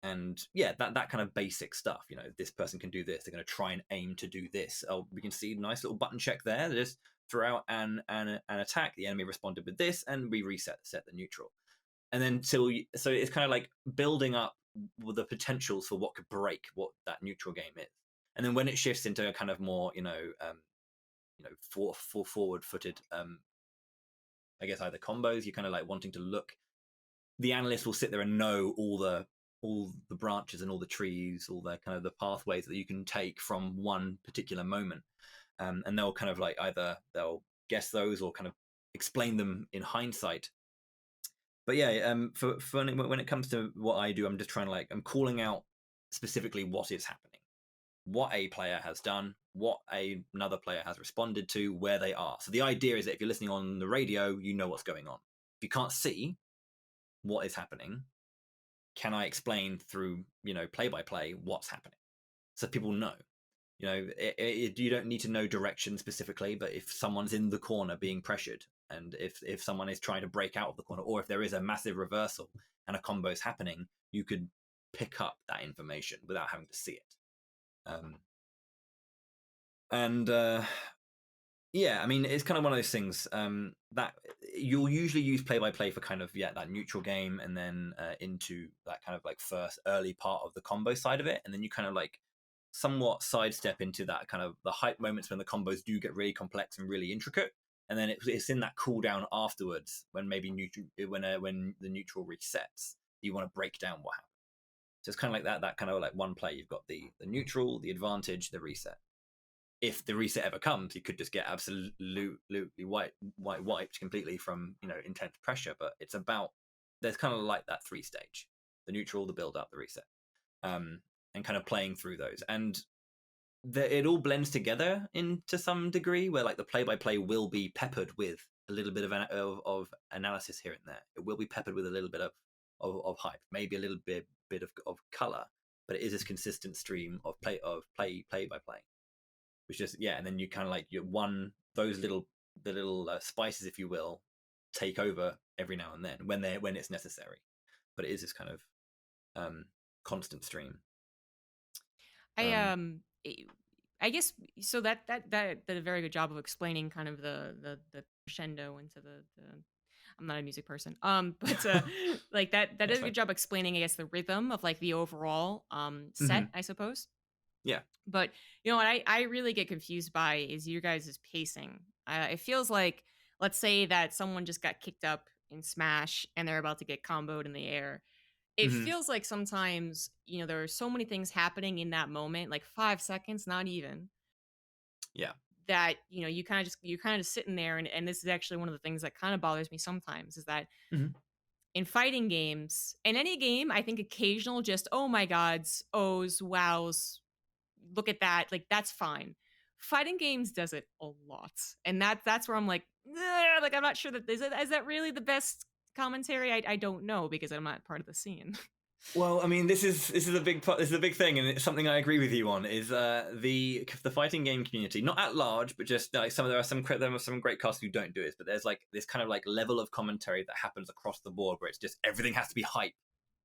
And yeah, that kind of basic stuff. This person can do this. They're going to try and aim to do this. Oh, we can see nice little button check there. They just throw out an attack. The enemy responded with this, and we set the neutral. And then so it's kind of like building up the potentials for what could break what that neutral game is. And then when it shifts into a kind of more forward-footed, I guess either combos, you're kind of like wanting to look. The analyst will sit there and know all the branches and all the trees, all the kind of the pathways that you can take from one particular moment, and they'll kind of like either they'll guess those or kind of explain them in hindsight. But yeah, for when it comes to what I do, I'm just trying to I'm calling out specifically what is happening, what a player has done, what another player has responded to, where they are. So the idea is that if you're listening on the radio, you know what's going on. If you can't see what is happening, can I explain through play by play what's happening, so people know? You don't need to know direction specifically, but if someone's in the corner being pressured, and if someone is trying to break out of the corner, or if there is a massive reversal and a combo is happening, you could pick up that information without having to see it. Yeah, I mean, it's kind of one of those things that you'll usually use play-by-play for kind of, that neutral game, and then into that kind of like first early part of the combo side of it. And then you kind of like somewhat sidestep into that kind of the hype moments when the combos do get really complex and really intricate. And then it's in that cooldown afterwards when maybe when the neutral resets, you want to break down what happened. So it's kind of like that kind of like one play. You've got the neutral, the advantage, the reset. If the reset ever comes, you could just get absolutely wiped completely from intense pressure. But it's about, there's kind of like that 3-stage: the neutral, the build up, the reset, and kind of playing through those. And it all blends together into some degree, where like the play by play will be peppered with a little bit of analysis here and there. It will be peppered with a little bit of hype, maybe a little bit of color, but it is this consistent stream of play by play. Which just, and then you kind of like those little spices, if you will, take over every now and then when it's necessary. But it is this kind of constant stream. I guess so that did a very good job of explaining kind of the crescendo into the I'm not a music person. But like that did a good job explaining, I guess, the rhythm of like the overall set, I suppose. Yeah. But what I really get confused by is you guys' pacing. It feels like, let's say that someone just got kicked up in Smash and they're about to get comboed in the air. It feels like sometimes, there are so many things happening in that moment, like 5 seconds, not even. Yeah. That, you're kind of just sitting there. And this is actually one of the things that kind of bothers me sometimes, is that in fighting games, in any game, I think occasional just, oh my gods, ohs, wows, look at that, like that's fine. Fighting games does it a lot, and that's where I'm like I'm not sure that is that really the best commentary. I don't know, because I'm not part of the scene. Well, I mean, this is a big part. This is a big thing, and it's something I agree with you on. Is the fighting game community, not at large, but just like there are some great casts who don't do it, but there's like this kind of like level of commentary that happens across the board, where it's just everything has to be hype,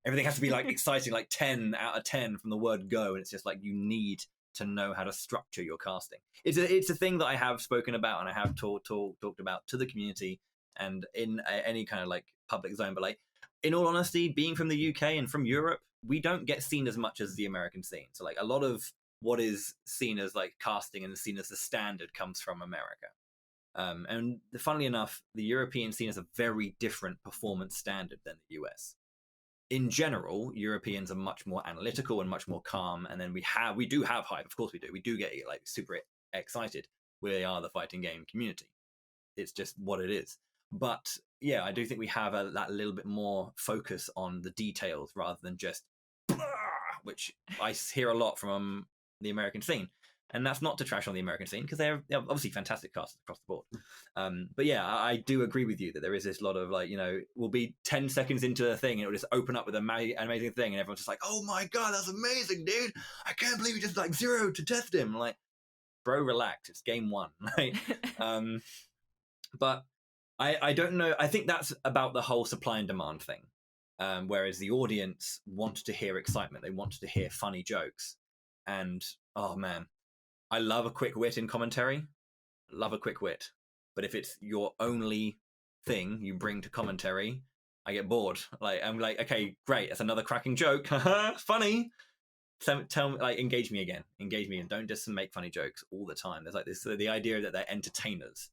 everything has to be like exciting, like 10 out of 10 from the word go, and it's just like you need to know how to structure your casting. It's a thing that I have spoken about, and I have talked about to the community and in any kind of like public zone. But like, in all honesty, being from the UK and from Europe, we don't get seen as much as the American scene. So like a lot of what is seen as like casting and seen as the standard comes from America. And funnily enough, the European scene is a very different performance standard than the US. In general, Europeans are much more analytical and much more calm, and then we do have hype. Of course, we do. We do get like super excited. We are the fighting game community. It's just what it is. But yeah, I do think we have that little bit more focus on the details rather than just, which I hear a lot from the American scene. And that's not to trash on the American scene, because they're obviously fantastic casters across the board. But yeah, I do agree with you that there is this lot of like, we'll be 10 seconds into the thing and it'll just open up with an amazing thing, and everyone's just like, oh my god, that's amazing, dude! I can't believe you just like zeroed to test him. Like, bro, relax, it's game one. Right? But I don't know. I think that's about the whole supply and demand thing. Whereas the audience want to hear excitement, they want to hear funny jokes, and oh man, I love a quick wit in commentary. Love a quick wit. But if it's your only thing you bring to commentary, I get bored. Like, I'm like, okay, great, that's another cracking joke. Funny. Tell me, like, engage me again. Engage me, and don't just make funny jokes all the time. There's like this, the idea that they're entertainers.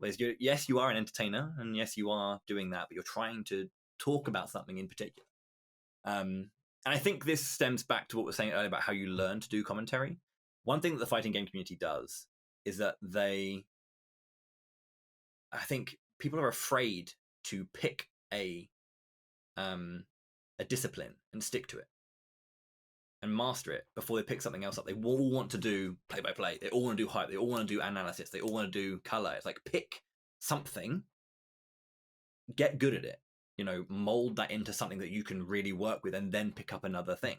Whereas, yes, you are an entertainer, and yes, you are doing that, but you're trying to talk about something in particular. And I think this stems back to what we were saying earlier about how you learn to do commentary. One thing that the fighting game community does is that I think people are afraid to pick a discipline and stick to it and master it before they pick something else up. They all want to do play-by-play. They all want to do hype. They all want to do analysis. They all want to do color. It's like, pick something, get good at it, mold that into something that you can really work with, and then pick up another thing.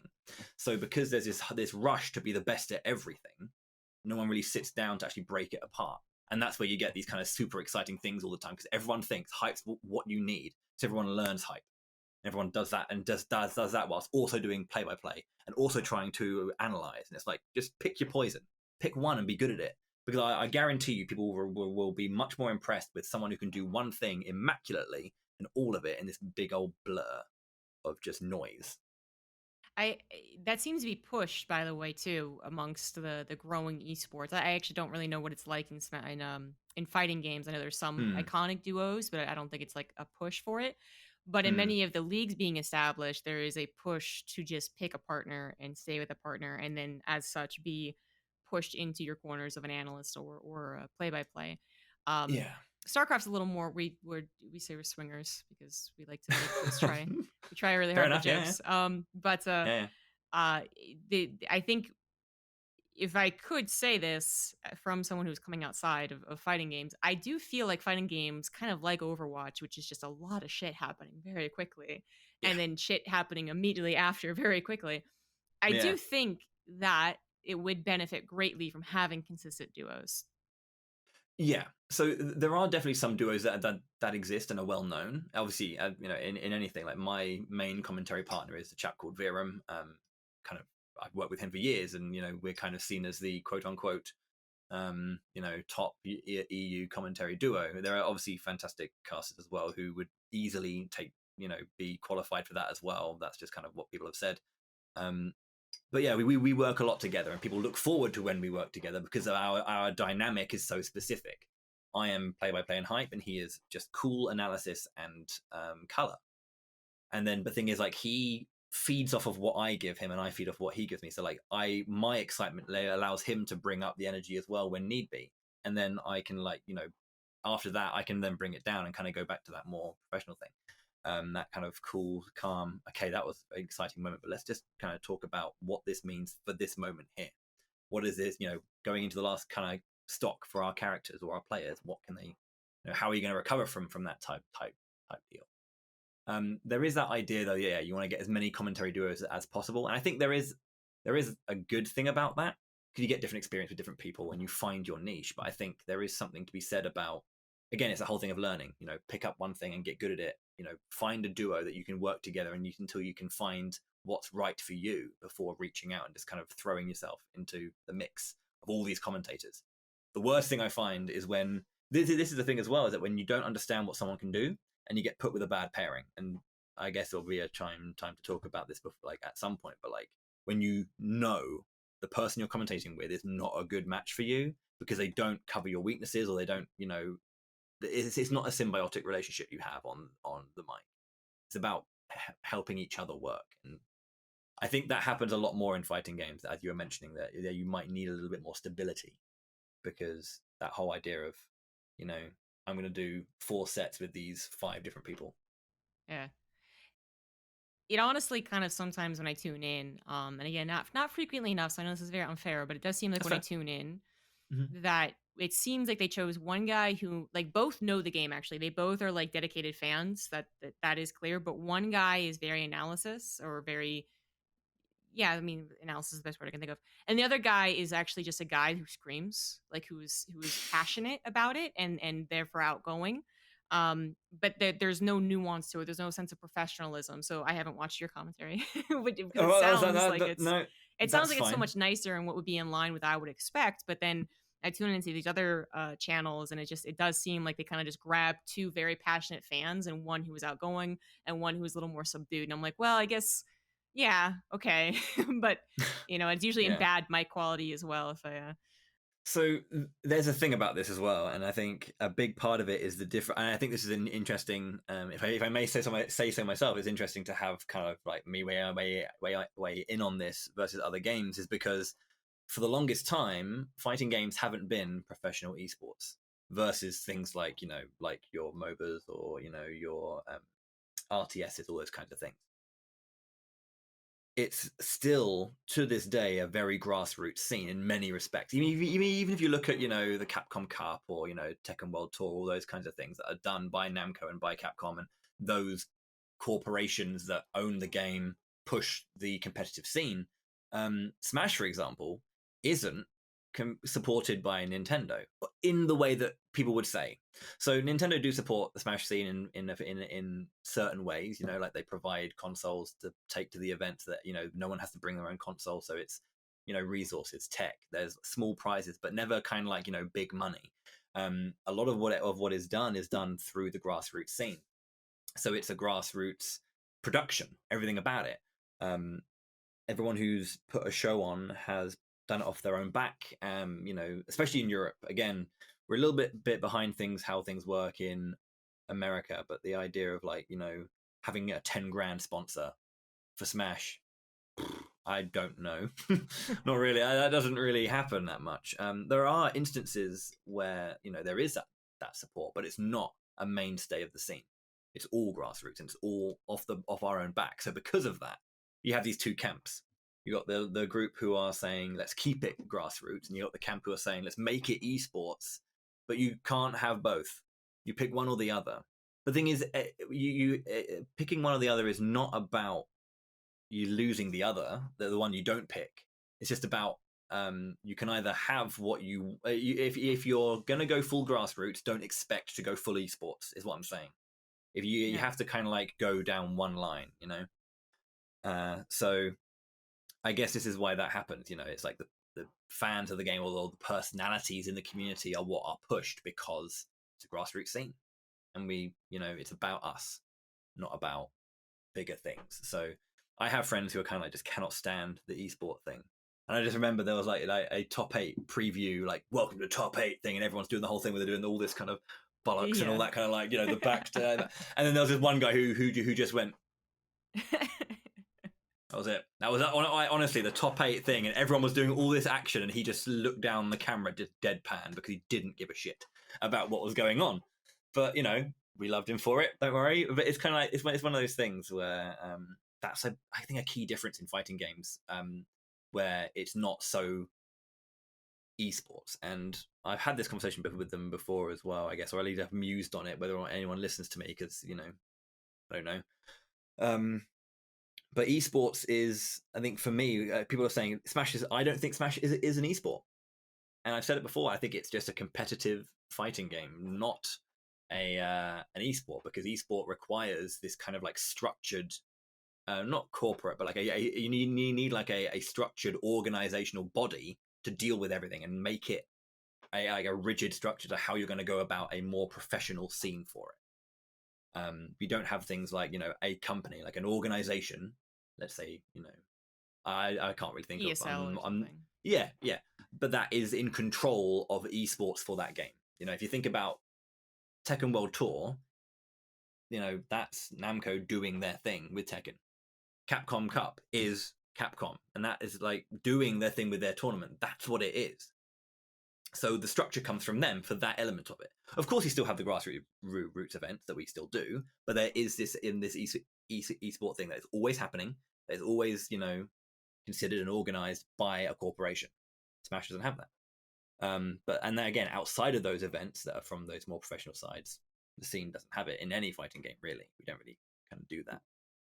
So because there's this rush to be the best at everything, no one really sits down to actually break it apart. And that's where you get these kind of super exciting things all the time, because everyone thinks hype's what you need. So everyone learns hype. Everyone does that and does that whilst also doing play-by-play and also trying to analyze. And it's like, just pick your poison. Pick one and be good at it. Because I guarantee you people will be much more impressed with someone who can do one thing immaculately and all of it in this big old blur of just noise. That seems to be pushed, by the way, too, amongst the growing esports. I actually don't really know what it's like in fighting games. I know there's some iconic duos, but I don't think it's like a push for it. But in many of the leagues being established, there is a push to just pick a partner and stay with a partner, and then as such be pushed into your corners of an analyst or a play-by-play. Yeah. StarCraft's a little more, we say we're swingers because we like to make this try. We try really hard with jokes. Yeah. I think if I could say this from someone who's coming outside of fighting games, I do feel like fighting games kind of like Overwatch, which is just a lot of shit happening very quickly, and then shit happening immediately after very quickly. I do think that it would benefit greatly from having consistent duos. Yeah, so there are definitely some duos that exist and are well known. Obviously, in anything, like my main commentary partner is a chap called Viram. I've worked with him for years, and we're kind of seen as the quote unquote top EU commentary duo. There are obviously fantastic casters as well who would easily be qualified for that as well. That's just kind of what people have said. But yeah, we work a lot together, and people look forward to when we work together because our dynamic is so specific. I am play-by-play and hype, and he is just cool analysis and color. And then the thing is, like, he feeds off of what I give him, and I feed off what he gives me. So like, my excitement allows him to bring up the energy as well when need be, and then I can after that I can then bring it down and kind of go back to that more professional thing. That kind of cool, calm, okay, that was an exciting moment, but let's just kind of talk about what this means for this moment here. What is this, going into the last kind of stock for our characters or our players? What can they, how are you going to recover from that type deal? There is that idea though, you want to get as many commentary duos as possible. And I think there is a good thing about that, because you get different experience with different people and you find your niche. But I think there is something to be said about, again, it's a whole thing of learning, pick up one thing and get good at it, find a duo that you can work together until you can find what's right for you before reaching out and just kind of throwing yourself into the mix of all these commentators. The worst thing I find is when, this is the thing as well, is that when you don't understand what someone can do and you get put with a bad pairing, and I guess there'll be a time to talk about this before, like at some point, but like when the person you're commentating with is not a good match for you because they don't cover your weaknesses, or they don't, it's not a symbiotic relationship you have on the mic. It's about helping each other work. And I think that happens a lot more in fighting games, as you were mentioning, that you might need a little bit more stability, because that whole idea of, I'm going to do 4 sets with these 5 different people. Yeah. It honestly kind of sometimes when I tune in, and again, not frequently enough, so I know this is very unfair, but it does seem like That's when I fair. tune in, Mm-hmm. that it seems like they chose one guy who like both know the game. Actually, they both are like dedicated fans. That is clear. But one guy is very analysis or very, yeah, I mean, analysis is the best word I can think of. And the other guy is actually just a guy who screams, like who's passionate about it and therefore outgoing. But there's no nuance to it. There's no sense of professionalism. So I haven't watched your commentary, because Oh, it well, sounds like no, it sounds that's like it's so fine. much nicer and what would be in line with what I would expect. But then I tune into these other channels, and it does seem like they kind of just grab 2 very passionate fans and one who was outgoing and one who was a little more subdued. And I'm like, well, I guess, yeah, okay. But it's usually in Yeah. bad mic quality as well. If I So there's a thing about this as well, and I think a big part of it is the different. And I think this is an interesting. If I may say so myself, it's interesting to have kind of like me weigh in on this versus other games, is because for the longest time, fighting games haven't been professional esports versus things like like your MOBAs or your RTSs, all those kinds of things. It's still to this day a very grassroots scene in many respects. Even if you look at the Capcom Cup or Tekken World Tour, all those kinds of things that are done by Namco and by Capcom, and those corporations that own the game push the competitive scene. Smash, for example, isn't supported by Nintendo in the way that people would say. So Nintendo do support the Smash scene in certain ways. Like they provide consoles to take to the events that no one has to bring their own console, so it's resources, tech. There's small prizes, but never kind of like big money. A lot of what is done through the grassroots scene. So it's a grassroots production. Everything about it. Everyone who's put a show on has done it off their own back. Especially in Europe. Again, we're a little bit behind how things work in America, but the idea of having a 10 grand sponsor for Smash, I don't know. Not really. That doesn't really happen that much. There are instances where there is that support, but it's not a mainstay of the scene. It's all grassroots, and it's all off our own back. So because of that, you have these 2 camps. You got the group who are saying let's keep it grassroots, and you got the camp who are saying let's make it esports. But you can't have both. You pick one or the other. The thing is, you picking one or the other is not about you losing the other, the one you don't pick. It's just about you can either have what if you're gonna go full grassroots, don't expect to go full esports, is what I'm saying. If you yeah. have to kind of like go down one line, so I guess this is why that happens. It's like the fans of the game, or the personalities in the community are what are pushed, because it's a grassroots scene, and it's about us, not about bigger things. So I have friends who are kind of like just cannot stand the esport thing. And I just remember there was like a top 8 preview, like welcome to top 8 thing, and everyone's doing the whole thing where they're doing all this kind of bollocks and all Yeah. that kind of like the back to, and then there was this one guy who just went, that was it. That was honestly the top 8 thing, and everyone was doing all this action, and he just looked down the camera, just deadpan, because he didn't give a shit about what was going on. But we loved him for it. Don't worry. But it's kind of like it's one of those things where that's I think a key difference in fighting games, where it's not so esports. And I've had this conversation with them before as well, I guess, or at least I've mused on it, whether or not anyone listens to me, because I don't know. But esports is, I think for me, people are saying Smash is. I don't think Smash is an esport, and I've said it before. I think it's just a competitive fighting game, not an esport, because esport requires this kind of like structured, not corporate, but like you need like a structured organizational body to deal with everything and make it like a rigid structure to how you're going to go about a more professional scene for it. We don't have things like a company, like an organization. Let's say I can't really think of. ESL or I'm something. Yeah, but that is in control of esports for that game. If you think about Tekken World Tour, that's Namco doing their thing with Tekken. Capcom Cup is Capcom, and that is like doing their thing with their tournament. That's what it is. So the structure comes from them for that element of it. Of course, you still have the grassroots events that we still do, but there is this in this esport thing that is always happening. That is always, considered and organized by a corporation. Smash doesn't have that. And then again, outside of those events that are from those more professional sides, the scene doesn't have it in any fighting game, really. We don't really kind of do that.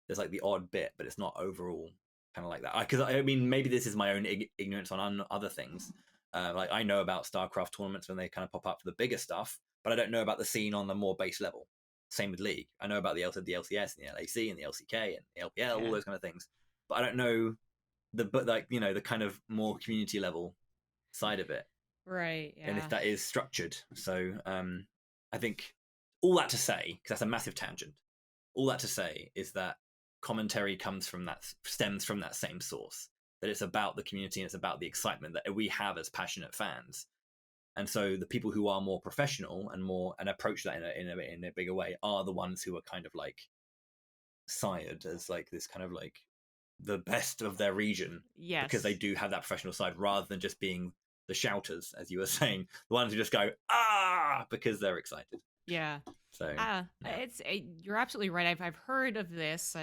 There's like the odd bit, but it's not overall kind of like that. Because I mean, maybe this is my own ignorance on other things. Like I know about StarCraft tournaments when they kind of pop up for the bigger stuff, but I don't know about the scene on the more base level. Same with League. I know about the LCS and the LAC and the LCK and the LPL, all those kind of things, but I don't know the kind of more community level side of it. Right. Yeah. And if that is structured. So I think all that to say, because that's a massive tangent, all that to say is that commentary stems from that same source, that it's about the community and it's about the excitement that we have as passionate fans. And so the people who are more professional and approach that in a bigger way are the ones who are kind of like sired as like this kind of like the best of their region. Yes. Because they do have that professional side rather than just being the shouters, as you were saying, the ones who just go because they're excited. Yeah. So you're absolutely right. I've heard of this.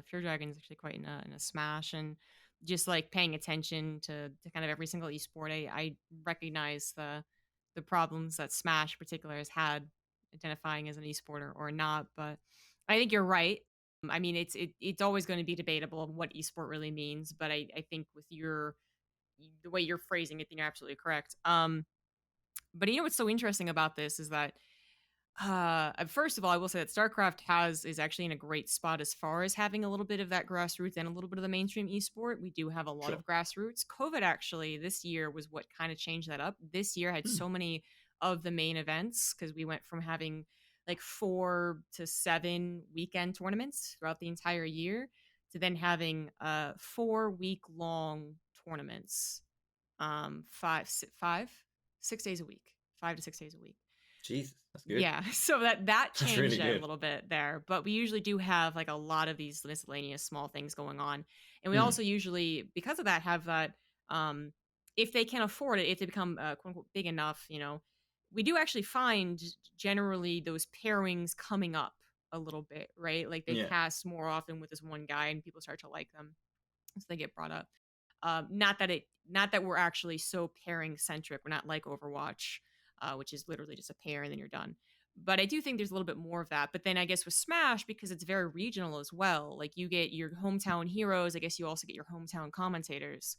Pure Dragon is actually quite in a Smash, and just like paying attention to kind of every single esport, I recognize the problems that Smash in particular has had identifying as an esport or not. But I think you're right. I mean, it's always going to be debatable what esport really means. But I think with the way you're phrasing it, I think you're absolutely correct. But what's so interesting about this is that first of all, I will say that StarCraft is actually in a great spot as far as having a little bit of that grassroots and a little bit of the mainstream esport. We do have a lot of grassroots. COVID actually this year was what kind of changed that up. This year had so many of the main events because we went from having like 4 to 7 weekend tournaments throughout the entire year to then having 4-week long tournaments, 6 days a week, 5 to 6 days a week. Jesus, that's good. Yeah, so that changed really a little bit there, but we usually do have like a lot of these miscellaneous small things going on, and we also usually, because of that, have that. If they can afford it, if they become quote unquote big enough, we do actually find generally those pairings coming up a little bit, right? Like they cast more often with this one guy, and people start to like them, so they get brought up. Not that we're actually so pairing centric. We're not like Overwatch, which is literally just a pair and then you're done. But I do think there's a little bit more of that. But then I guess with Smash, because it's very regional as well, like you get your hometown heroes. I guess you also get your hometown commentators,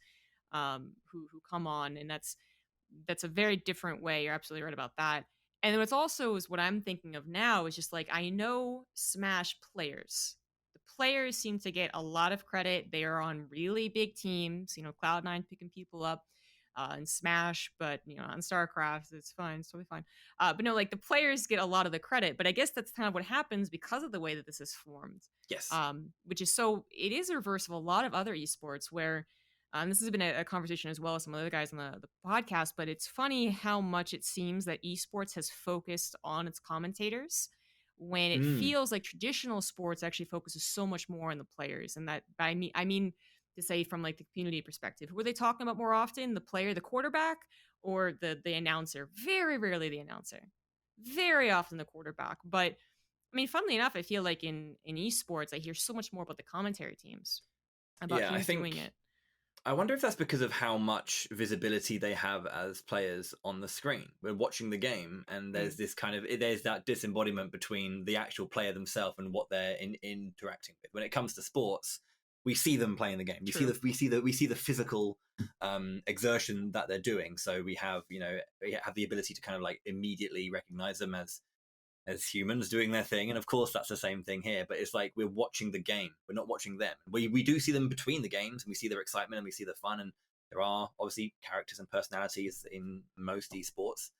who come on, and that's a very different way. You're absolutely right about that. And then what's also is what I'm thinking of now is just like I know Smash players. The players seem to get a lot of credit. They are on really big teams. Cloud9 picking people up in Smash, but on StarCraft, it's fine. It's totally fine. But no, like the players get a lot of the credit. But I guess that's kind of what happens because of the way that this is formed. Yes. Which is it is a reverse of a lot of other esports where. This has been a conversation as well as some other guys on the podcast, but it's funny how much it seems that esports has focused on its commentators when it feels like traditional sports actually focuses so much more on the players. And that I mean to say from like the community perspective, who are they talking about more often? The player, the quarterback, or the announcer? Very rarely the announcer. Very often the quarterback. But I mean, funnily enough, I feel like in esports, I hear so much more about the commentary teams, about who's doing it. I wonder if that's because of how much visibility they have as players on the screen. We're watching the game, and there's this there's that disembodiment between the actual player themselves and what they're interacting with. When it comes to sports, we see them playing the game. We see the physical exertion that they're doing. So we have the ability to kind of like immediately recognize them as humans doing their thing. And of course that's the same thing here, but it's like we're watching the game, we're not watching them. We do see them between the games, and we see their excitement and we see the fun, and there are obviously characters and personalities in most esports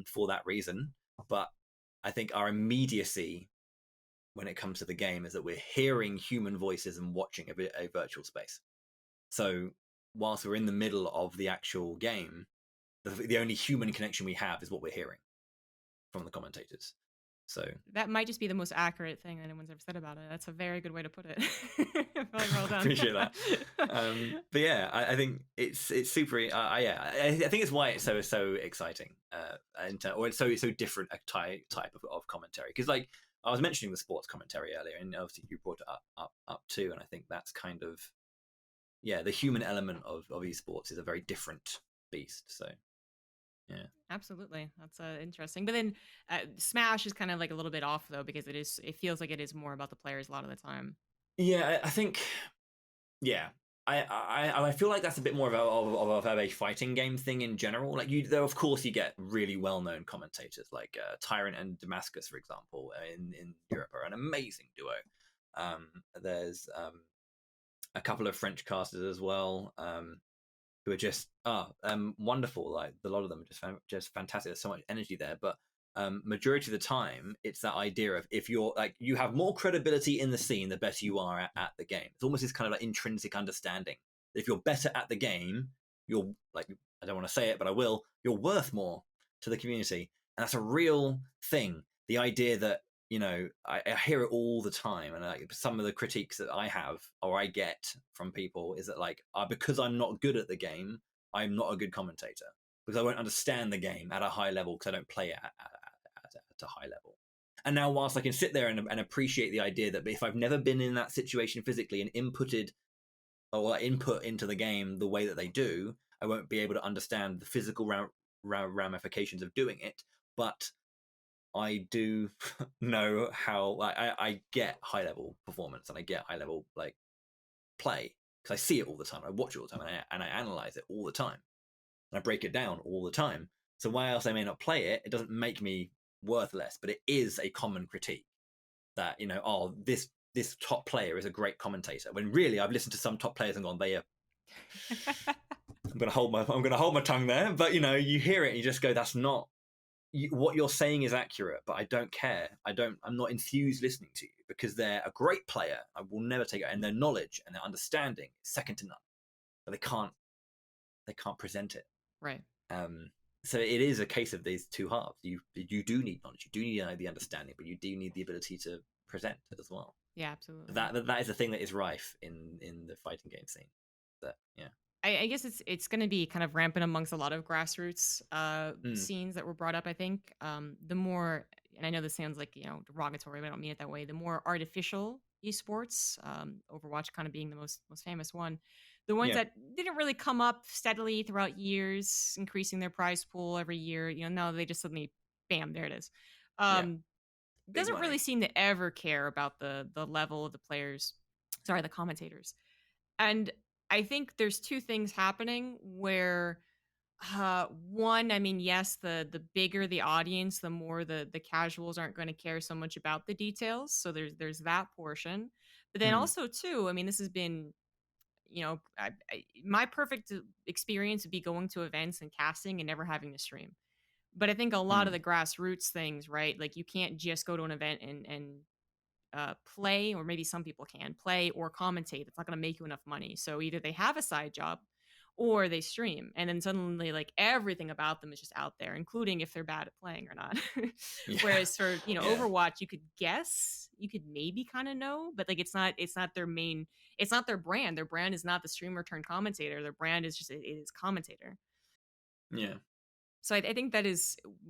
for that reason. But I think our immediacy when it comes to the game is that we're hearing human voices and watching a virtual space. So whilst we're in the middle of the actual game, the only human connection we have is what we're hearing from the commentators. So that might just be the most accurate thing anyone's ever said about it. That's a very good way to put it. Very well done. appreciate that. But yeah, I think it's super. I think it's why it's so exciting, or it's so different a type of commentary. Because like I was mentioning the sports commentary earlier, and obviously you brought it up too, and I think that's kind of the human element of esports is a very different beast. So yeah. Absolutely. That's interesting. But then Smash is kind of like a little bit off though, because it feels like it is more about the players a lot of the time. Yeah, I think. Yeah, I feel like that's a bit more of a fighting game thing in general. Like though of course you get really well known commentators like Tyrant and Damascus, for example, in Europe are an amazing duo. There's a couple of French casters as well. Who are just wonderful. Like a lot of them are just fantastic. There's so much energy there, but majority of the time, it's that idea of if you're like you have more credibility in the scene, the better you are at the game. It's almost this kind of like intrinsic understanding. If you're better at the game, you're like I don't want to say it, but I will. You're worth more to the community, and that's a real thing. The idea that I hear it all the time, and like some of the critiques that I have or I get from people is that like because I'm not good at the game, I'm not a good commentator because I won't understand the game at a high level because I don't play it at a high level. And now, whilst I can sit there and appreciate the idea that if I've never been in that situation physically and input into the game the way that they do, I won't be able to understand the physical ramifications of doing it, but I do know how I get high level performance and I get high level like play because I see it all the time. I watch it all the time and I analyze it all the time and I break it down all the time. So while else I may not play it, it doesn't make me worthless, but it is a common critique that this top player is a great commentator when really I've listened to some top players and gone they are. I'm gonna hold my tongue there, but you hear it and you just go that's not. What you're saying is accurate, but I don't care. I'm not enthused listening to you because they're a great player. I will never take it, and their knowledge and their understanding is second to none. But they can't present it. Right. So it is a case of these two halves. You do need knowledge. You do need the understanding, but you do need the ability to present it as well. Yeah, absolutely. That is a thing that is rife in the fighting game scene. I guess it's going to be kind of rampant amongst a lot of grassroots scenes that were brought up. I think the more, and I know this sounds like derogatory, but I don't mean it that way. The more artificial esports, Overwatch kind of being the most famous one, the ones that didn't really come up steadily throughout years, increasing their prize pool every year. No, they just suddenly, bam, there it is. Doesn't really seem to ever care about the level of the players. Sorry, the commentators, and I think there's two things happening where one, I mean, yes, the bigger the audience, the more the casuals aren't going to care so much about the details. So there's that portion. But then also too, I mean, this has been, my perfect experience would be going to events and casting and never having to stream. But I think a lot of the grassroots things, right? Like you can't just go to an event and play, or maybe some people can play or commentate. It's not going to make you enough money. So either they have a side job or they stream, and then suddenly like everything about them is just out there, including if they're bad at playing or not. Whereas for Overwatch, you could guess, you could maybe kind of know, but like it's not their main, it's not their brand. Their brand is not the streamer turned commentator. Their brand is just it is commentator. So I think that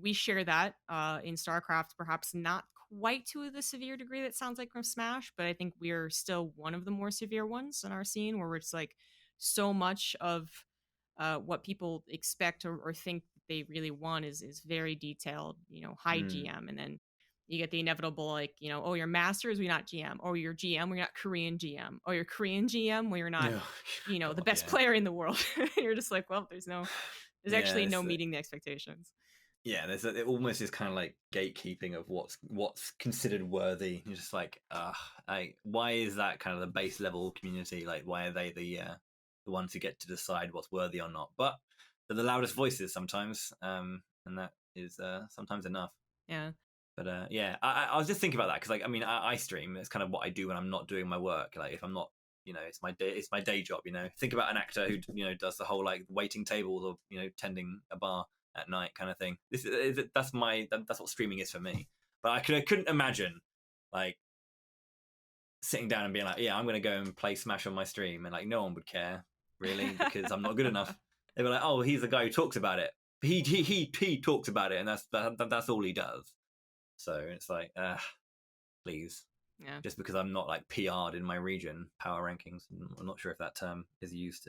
we share that in StarCraft, perhaps not quite to the severe degree that sounds like from Smash, but I think we're still one of the more severe ones in our scene, where it's like so much of what people expect or think they really want is very detailed, high GM, and then you get the inevitable like, oh, you're masters, we're not GM, or you're GM, we're not Korean GM, or you're Korean GM, well, you're not, the best player in the world. You're just like, well, there's actually no meeting the expectations. Yeah, it almost is kind of like gatekeeping of what's considered worthy. You're just like, why is that kind of the base level community? Like, why are they the ones who get to decide what's worthy or not? But they're the loudest voices sometimes, and that is sometimes enough. Yeah. But I was just thinking about that because, like, I mean, I stream. It's kind of what I do when I'm not doing my work. Like, if I'm not, it's my day job. Think about an actor who does the whole like waiting tables or tending a bar at night kind of thing. That's what streaming is for me. But I couldn't imagine like sitting down and being like, yeah, I'm gonna go and play Smash on my stream, and like no one would care really because I'm not good enough. They were like, oh, he's the guy who talks about it. He talks about it, and that's all he does. So it's like, please. Yeah. Just because I'm not like PR'd in my region, power rankings. I'm not sure if that term is used.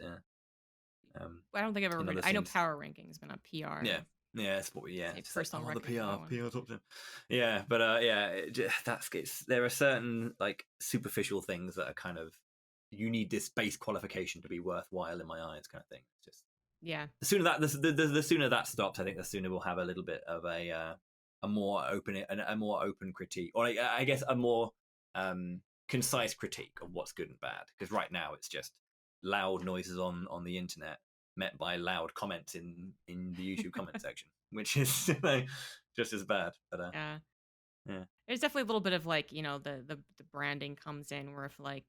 I don't think I've ever heard. I know power rankings, but not PR. Yeah, it's what it's personal like, record. The PR top 10. Yeah, but there are certain like superficial things that are kind of, you need this base qualification to be worthwhile in my eyes, kind of thing. It's just the sooner that stops, I think the sooner we'll have a little bit of a more open critique, or like, I guess a more concise critique of what's good and bad. Because right now it's just loud noises on the internet met by loud comments in the YouTube comment section, which is just as bad. But yeah. There's definitely a little bit of like, the branding comes in where if like,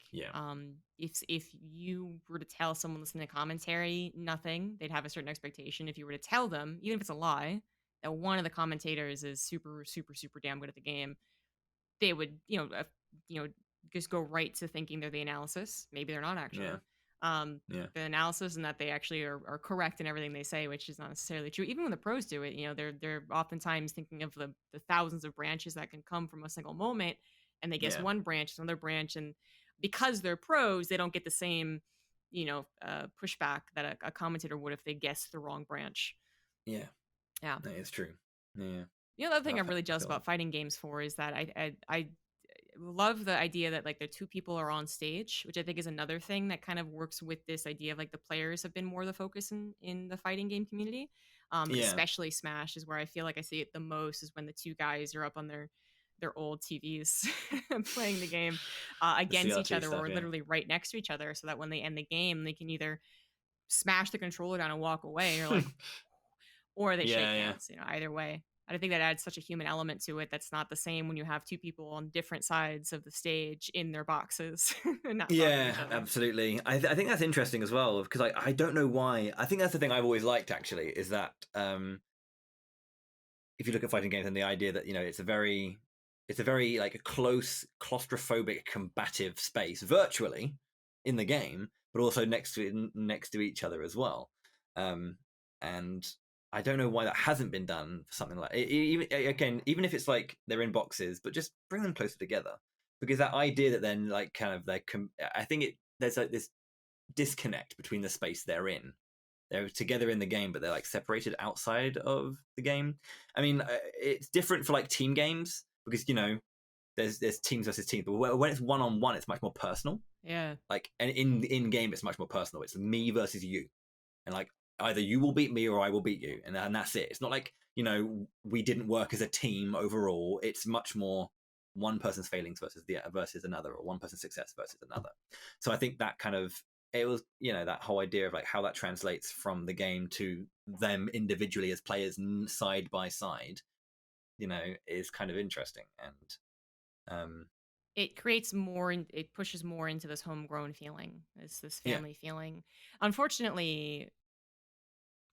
if you were to tell someone listening to commentary nothing, they'd have a certain expectation. If you were to tell them, even if it's a lie, that one of the commentators is super, super, super damn good at the game, they would, just go right to thinking they're the analysis. Maybe they're not actually. The analysis, and that they actually are correct in everything they say, which is not necessarily true. Even when the pros do it, they're oftentimes thinking of the thousands of branches that can come from a single moment, and they guess one branch, another branch, and because they're pros, they don't get the same, pushback that a commentator would if they guessed the wrong branch. Yeah, that is true. Yeah. The other thing I'm really jealous about fighting games for is that I love the idea that like the two people are on stage, which I think is another thing that kind of works with this idea of like the players have been more the focus in the fighting game community. Especially Smash is where I feel like I see it the most, is when the two guys are up on their old TVs playing the game against each other, or literally right next to each other, so that when they end the game, they can either smash the controller down and walk away, or like, or they shake hands. Either way. I think that adds such a human element to it that's not the same when you have two people on different sides of the stage in their boxes. Absolutely. I think that's interesting as well, because I don't know why. I think that's the thing I've always liked, actually, is that if you look at fighting games and the idea that it's a very like a close, claustrophobic, combative space virtually in the game, but also next to each other as well. And I don't know why that hasn't been done for something like even if it's like they're in boxes, but just bring them closer together, because that idea that then like kind of I think there's like this disconnect between the space they're in. They're together in the game, but they're like separated outside of the game. I mean, it's different for like team games, because there's teams versus teams, but when it's one-on-one, it's much more personal. Yeah. Like, and in game, it's much more personal. It's me versus you, and like, either you will beat me or I will beat you, and that's it. It's not like we didn't work as a team overall. It's much more one person's failings versus another, or one person's success versus another. So I think that kind of, it was that whole idea of like how that translates from the game to them individually as players side by side, is kind of interesting. And it creates more, it pushes more into this homegrown feeling, this family feeling. Unfortunately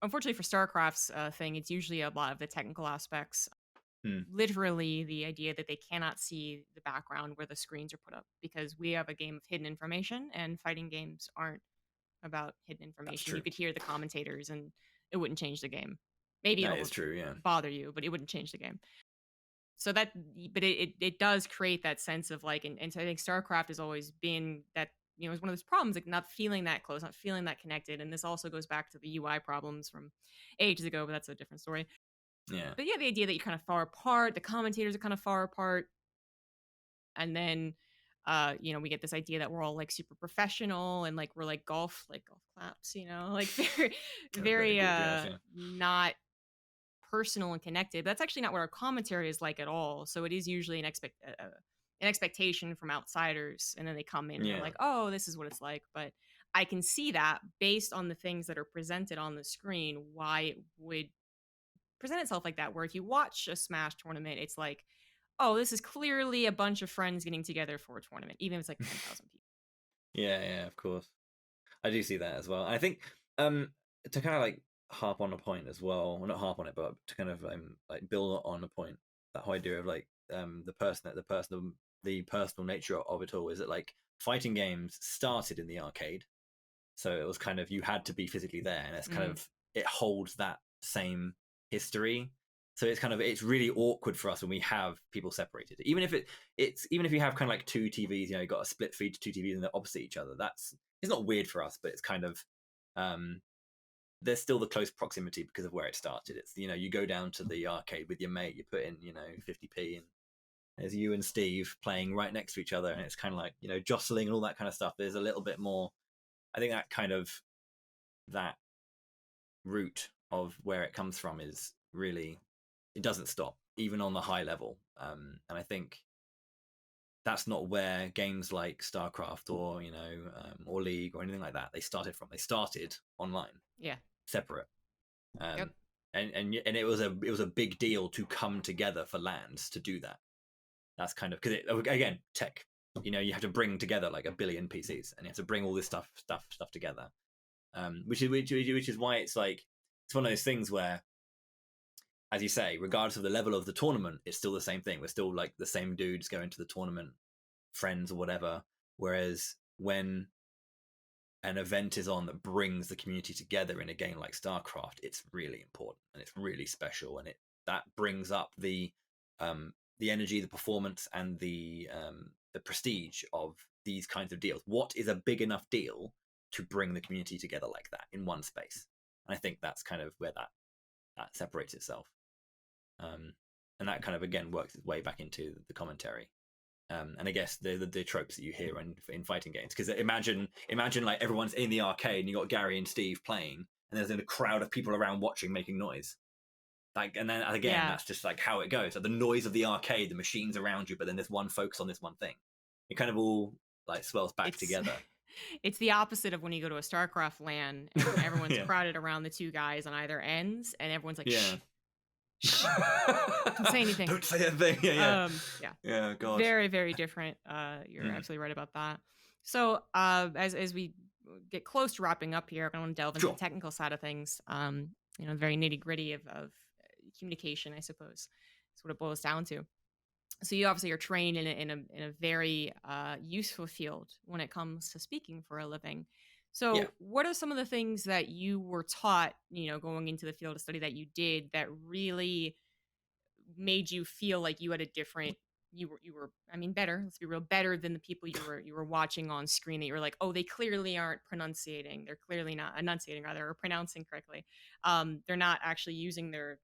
for StarCraft's thing, it's usually a lot of the technical aspects. Literally the idea that they cannot see the background where the screens are put up, because we have a game of hidden information, and fighting games aren't about hidden information. You could hear the commentators and it wouldn't change the game. Maybe it'll bother you, but it wouldn't change the game. So but it does create that sense of like, and so I think StarCraft has always been that, it's one of those problems, like not feeling that close, not feeling that connected. And this also goes back to the UI problems from ages ago, but that's a different story. Yeah. But the idea that you're kind of far apart, the commentators are kind of far apart. And then, we get this idea that we're all like super professional, and like we're like golf claps, like very not personal and connected. But that's actually not what our commentary is like at all. So it is usually an expectation from outsiders, and then they come in and they're like, oh, this is what it's like. But I can see that based on the things that are presented on the screen, why it would present itself like that, where if you watch a Smash tournament, it's like, oh, this is clearly a bunch of friends getting together for a tournament, even if it's like 10,000 people. Yeah, of course. I do see that as well. I think to kind of like harp on a point as well, well, not harp on it, but to kind of like build on a point, that whole idea of like the personal nature of it all is that like fighting games started in the arcade, so it was kind of you had to be physically there, and it's kind Mm. of it holds that same history. So it's really awkward for us when we have people separated. Even if even if you have kind of like two TVs, you got a split feed to two TVs and they're opposite each other. It's not weird for us, but it's kind of there's still the close proximity because of where it started. It's you go down to the arcade with your mate, you put in 50p, and there's you and Steve playing right next to each other, and it's kind of like jostling and all that kind of stuff. There's a little bit more. I think that root of where it comes from is really, it doesn't stop even on the high level, and I think that's not where games like StarCraft or or League or anything like that they started from. They started online, Yeah. separate, Yep. and it was a big deal to come together for LANs to do that. That's kind of because again, tech. You have to bring together like a billion PCs, and you have to bring all this stuff together. Which is why it's like it's one of those things where, as you say, regardless of the level of the tournament, it's still the same thing. We're still like the same dudes going to the tournament, friends or whatever. Whereas when an event is on that brings the community together in a game like StarCraft, it's really important and it's really special, and that brings up the energy, the performance, and the prestige of these kinds of deals. What is a big enough deal to bring the community together like that in one space? And I think that's kind of where that separates itself, and that kind of again works its way back into the commentary. And I guess the tropes that you hear in fighting games, because imagine like everyone's in the arcade and you got Gary and Steve playing, and there's a crowd of people around watching, making noise. Like, and then again, Yeah. that's just like how it goes. Like the noise of the arcade, the machines around you, but then there's one focus on this one thing. It kind of all like swells back It's together. it's the opposite of when you go to a StarCraft LAN and everyone's Yeah. crowded around the two guys on either ends, and everyone's like, Yeah. shh, don't say anything. Don't say anything. Yeah. Yeah. God. Very, very different. You're absolutely right about that. So, as we get close to wrapping up here, I want to delve into Sure. the technical side of things. The very nitty gritty of communication, I suppose, is what it boils down to. So you obviously are trained in a very useful field when it comes to speaking for a living. So Yeah. what are some of the things that you were taught, going into the field of study that you did that really made you feel like you had a different you were I mean better, let's be real, better than the people you were watching on screen, that you were like, oh, they clearly aren't pronunciating, they're clearly not enunciating rather, or pronouncing correctly, they're not actually using their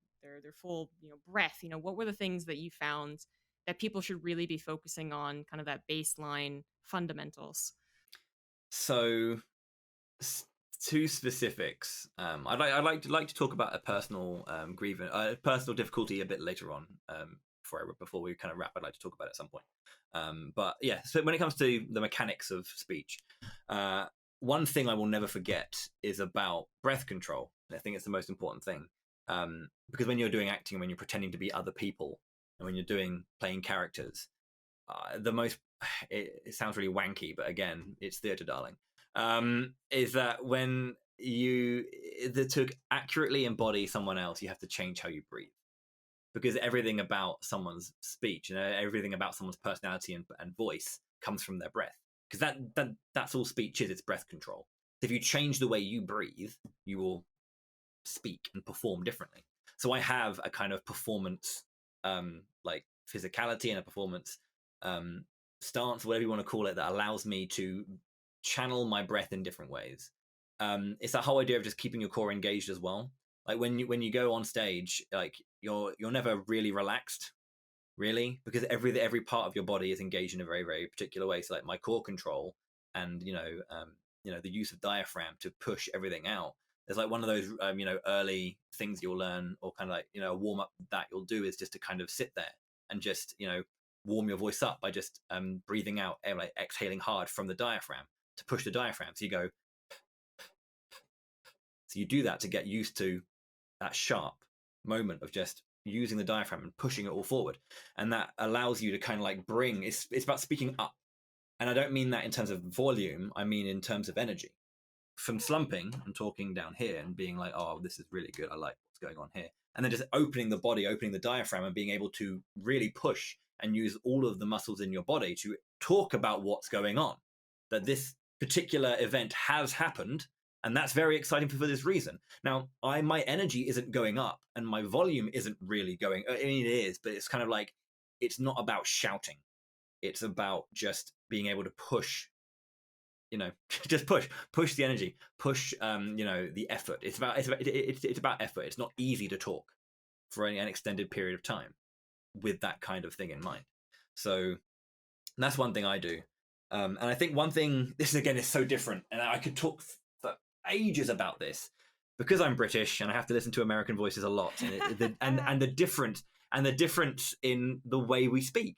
full breath. What were the things that you found that people should really be focusing on, kind of that baseline fundamentals? So, two specifics. I'd like to talk about a personal grievance, personal difficulty a bit later on. Before we kind of wrap, I'd like to talk about it at some point. But yeah, so when it comes to the mechanics of speech, one thing I will never forget is about breath control. And I think it's the most important thing, because when you're doing acting, when you're pretending to be other people, and when you're playing characters, it sounds really wanky, but again, it's theatre, darling. Is that when to accurately embody someone else, you have to change how you breathe, because everything about someone's speech and everything about someone's personality and voice comes from their breath, because that's all speech is. It's breath control. If you change the way you breathe, you will speak and perform differently. So I have a kind of performance, like physicality and a performance stance, whatever you want to call it, that allows me to channel my breath in different ways. It's that whole idea of just keeping your core engaged as well. Like when you go on stage, like you're never really relaxed, really, because every part of your body is engaged in a very, very particular way. So like my core control and the use of diaphragm to push everything out. There's like one of those early things you'll learn, or kind of like a warm up that you'll do, is just to kind of sit there and just warm your voice up by just breathing out, like exhaling hard from the diaphragm to push the diaphragm. So you do that to get used to that sharp moment of just using the diaphragm and pushing it all forward, and that allows you to kind of like it's about speaking up And I don't mean that in terms of volume, I mean in terms of energy. From slumping and talking down here and being like, oh, this is really good, I like what's going on here. And then just opening the body, opening the diaphragm, and being able to really push and use all of the muscles in your body to talk about what's going on. That this particular event has happened, and that's very exciting for this reason. Now, my energy isn't going up, and my volume isn't really going. I mean, it is, but it's kind of like, it's not about shouting. It's about just being able to push, just push the energy, push, the effort. It's about effort. It's not easy to talk for an extended period of time with that kind of thing in mind. So that's one thing I do. And I think one thing, this again is so different, and I could talk for ages about this because I'm British and I have to listen to American voices a lot, and the difference in the way we speak.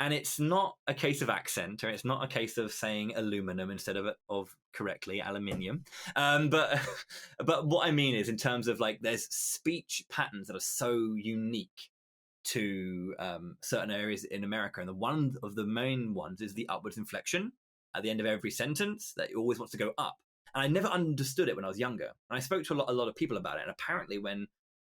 And it's not a case of accent, or it's not a case of saying aluminum instead of correctly aluminium. But what I mean is, in terms of like, there's speech patterns that are so unique to certain areas in America, and one of the main ones is the upwards inflection at the end of every sentence that always wants to go up. And I never understood it when I was younger, and I spoke to a lot of people about it. And apparently, when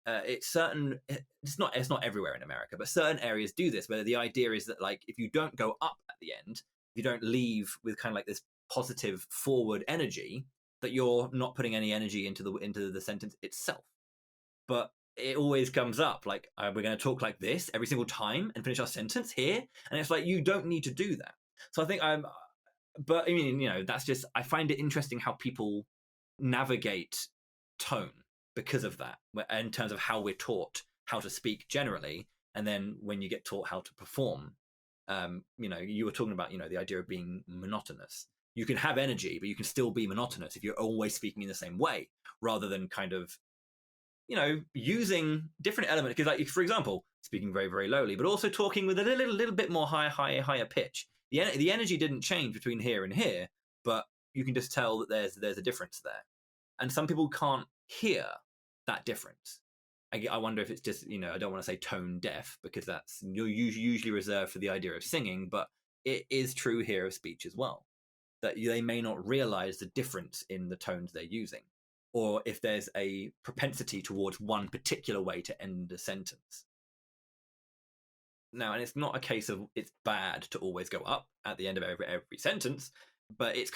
it's not everywhere in America, but certain areas do this, where the idea is that, like, if you don't go up at the end, if you don't leave with kind of like this positive forward energy, that you're not putting any energy into the sentence itself. But it always comes up like, we're going to talk like this every single time and finish our sentence here, and it's like, you don't need to do that. So I think but I mean, that's just, I find it interesting how people navigate tone because of that, in terms of how we're taught how to speak generally, and then when you get taught how to perform. You were talking about, the idea of being monotonous. You can have energy, but you can still be monotonous if you're always speaking in the same way, rather than kind of, using different elements. Because, like, for example, speaking very, very lowly, but also talking with a little bit more higher pitch. The energy didn't change between here and here, but you can just tell that there's a difference there. And some people can't hear that difference. I wonder if it's just, I don't want to say tone deaf, because that's usually reserved for the idea of singing, but it is true here of speech as well, that they may not realize the difference in the tones they're using, or if there's a propensity towards one particular way to end a sentence. Now, and it's not a case of it's bad to always go up at the end of every sentence, but it's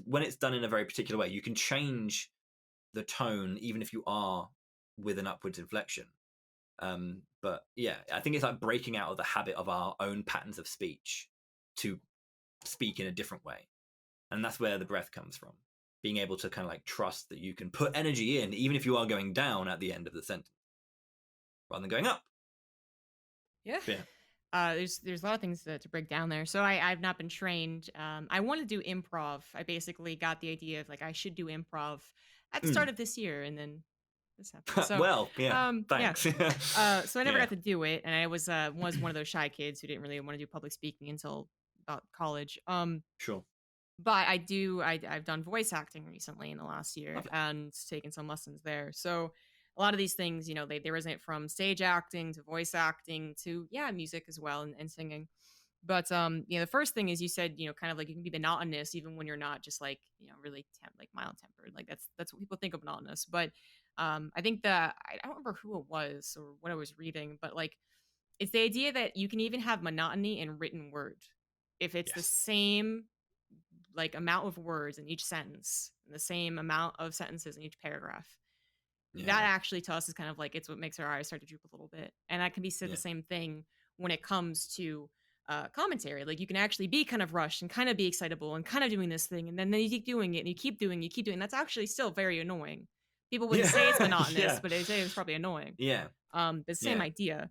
when it's done in a very particular way, you can change the tone even if you are with an upwards inflection. But yeah, I think it's like breaking out of the habit of our own patterns of speech to speak in a different way. And that's where the breath comes from. Being able to kind of like trust that you can put energy in, even if you are going down at the end of the sentence, rather than going up. Yeah. There's a lot of things to break down there. So I've not been trained. I want to do improv. I basically got the idea of like, I should do improv at the start of this year, and then this happened. So, well, yeah, thanks. Yeah. So I never got to do it, and I was one of those shy kids who didn't really want to do public speaking until about college. Sure. But I've done voice acting recently in the last year and taken some lessons there. So a lot of these things, they resonate from stage acting to voice acting to, music as well, and singing. But, the first thing is, you said, kind of like you can be monotonous even when you're not just like, really mild tempered. Like that's what people think of monotonous. But I think I don't remember who it was or what I was reading, but like, it's the idea that you can even have monotony in written word if it's the same like amount of words in each sentence and the same amount of sentences in each paragraph. That actually to us is kind of like, it's what makes our eyes start to droop a little bit. And that can be said the same thing when it comes to commentary. Like, you can actually be kind of rushed and kind of be excitable and kind of doing this thing, and then you keep doing it and you keep doing. That's actually still very annoying. People wouldn't say it's monotonous, but they say it's probably annoying. The same idea.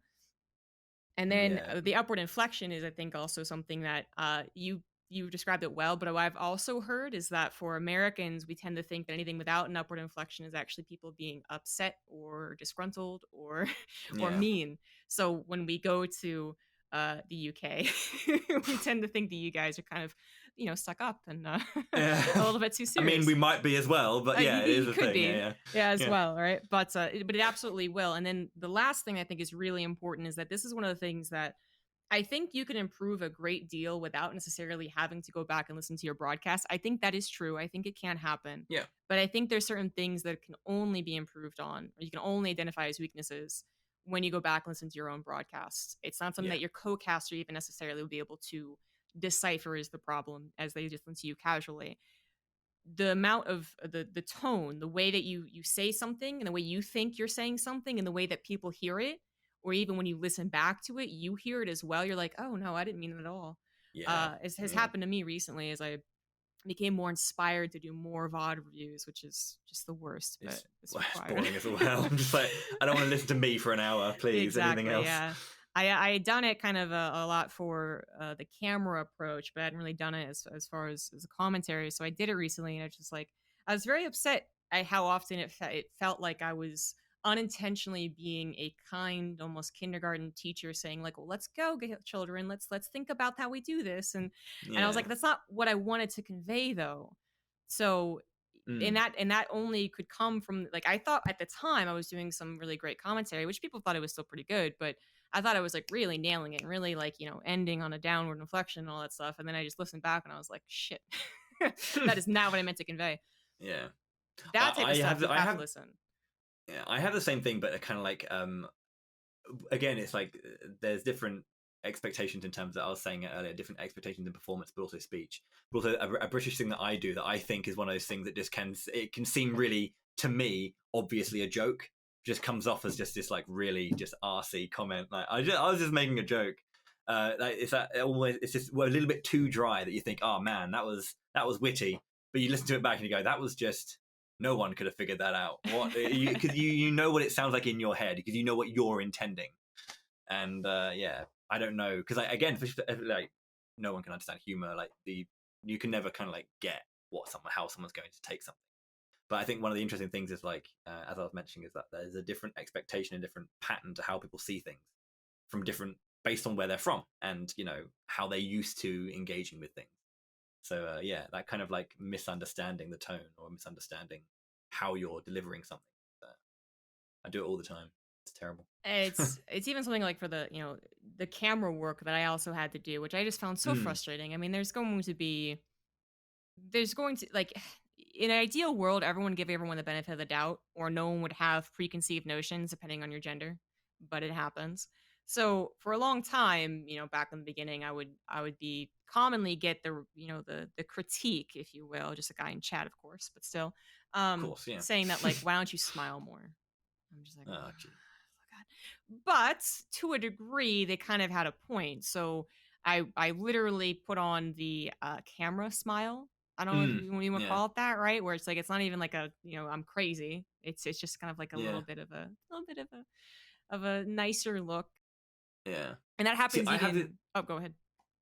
And then the upward inflection is, I think, also something that you described it well, but what I've also heard is that for Americans, we tend to think that anything without an upward inflection is actually people being upset or disgruntled or mean. So when we go to the UK, we tend to think that you guys are kind of, stuck up and a little bit too serious. I mean, we might be as well, but it is a thing. Be. As well, right? But it absolutely will. And then the last thing I think is really important is that this is one of the things that I think you can improve a great deal without necessarily having to go back and listen to your broadcast. I think that is true. I think it can happen. Yeah. But I think there's certain things that can only be improved on, or you can only identify as weaknesses when you go back and listen to your own broadcasts. It's not something Yeah. that your co-caster even necessarily will be able to decipher is the problem as they just listen to you casually. The amount of the tone, the way that you say something and the way you think you're saying something and the way that people hear it, or even when you listen back to it, you hear it as well. You're like, oh no, I didn't mean it at all. Yeah. It has Yeah. happened to me recently as I became more inspired to do more VOD reviews, which is just the worst, but it's It's required. boring as well. I'm just like, I don't want to listen to me for an hour, please. Anything Exactly, else? yeah. I had done it kind of a lot for the camera approach, but I hadn't really done it as far as a commentary. So I did it recently, and it's just like I was very upset at how often it felt like I was unintentionally being a kind, almost kindergarten teacher, saying like, "Well, let's go, children. Let's think about how we do this." And I was Yeah. like, "That's not what I wanted to convey, though." So and Mm. that only could come from like I thought at the time I was doing some really great commentary, which people thought it was still pretty good, but I thought I was like really nailing it and really like, ending on a downward inflection and all that stuff. And then I just listened back and I was like, shit, that is not what I meant to convey. Yeah. That type of stuff you I have to have listen. yeah, I have the same thing, but kind of like again, it's like there's different expectations in terms that I was saying it earlier, different expectations in performance, but also speech. But also a British thing that I do that I think is one of those things that just can seem really to me obviously a joke. Just comes off as just this like really just arsey comment. Like I was just making a joke. Like it's just a little bit too dry that you think, oh man, that was witty, but you listen to it back and you go, that was just no one could have figured that out. What? Because you know what it sounds like in your head because you know what you're intending. And yeah, I don't know because again, like no one can understand humor. Like you can never kind of like get how someone's going to take something. But I think one of the interesting things is like as I was mentioning is that there's a different expectation and different pattern to how people see things from different based on where they're from and how they're used to engaging with things. So yeah, that kind of like misunderstanding the tone or misunderstanding how you're delivering something. I do it all the time. It's terrible. It's even something like for the camera work that I also had to do, which I just found so Mm, frustrating. I mean, there's going to like in an ideal world, everyone would give everyone the benefit of the doubt, or no one would have preconceived notions depending on your gender, but it happens. So for a long time, back in the beginning, I would be commonly get the critique, if you will, just a guy in chat, of course, but still, of course, yeah. saying that like, why don't you smile more? I'm just like, Oh, gee. oh God. But to a degree, they kind of had a point. So I literally put on the camera smile. I don't know if Mm, you want to yeah, call it that, right? Where it's like it's not even like a I'm crazy. It's just kind of like a yeah, little bit of a nicer look, yeah. and that See, happens I have it. even. Oh, go ahead.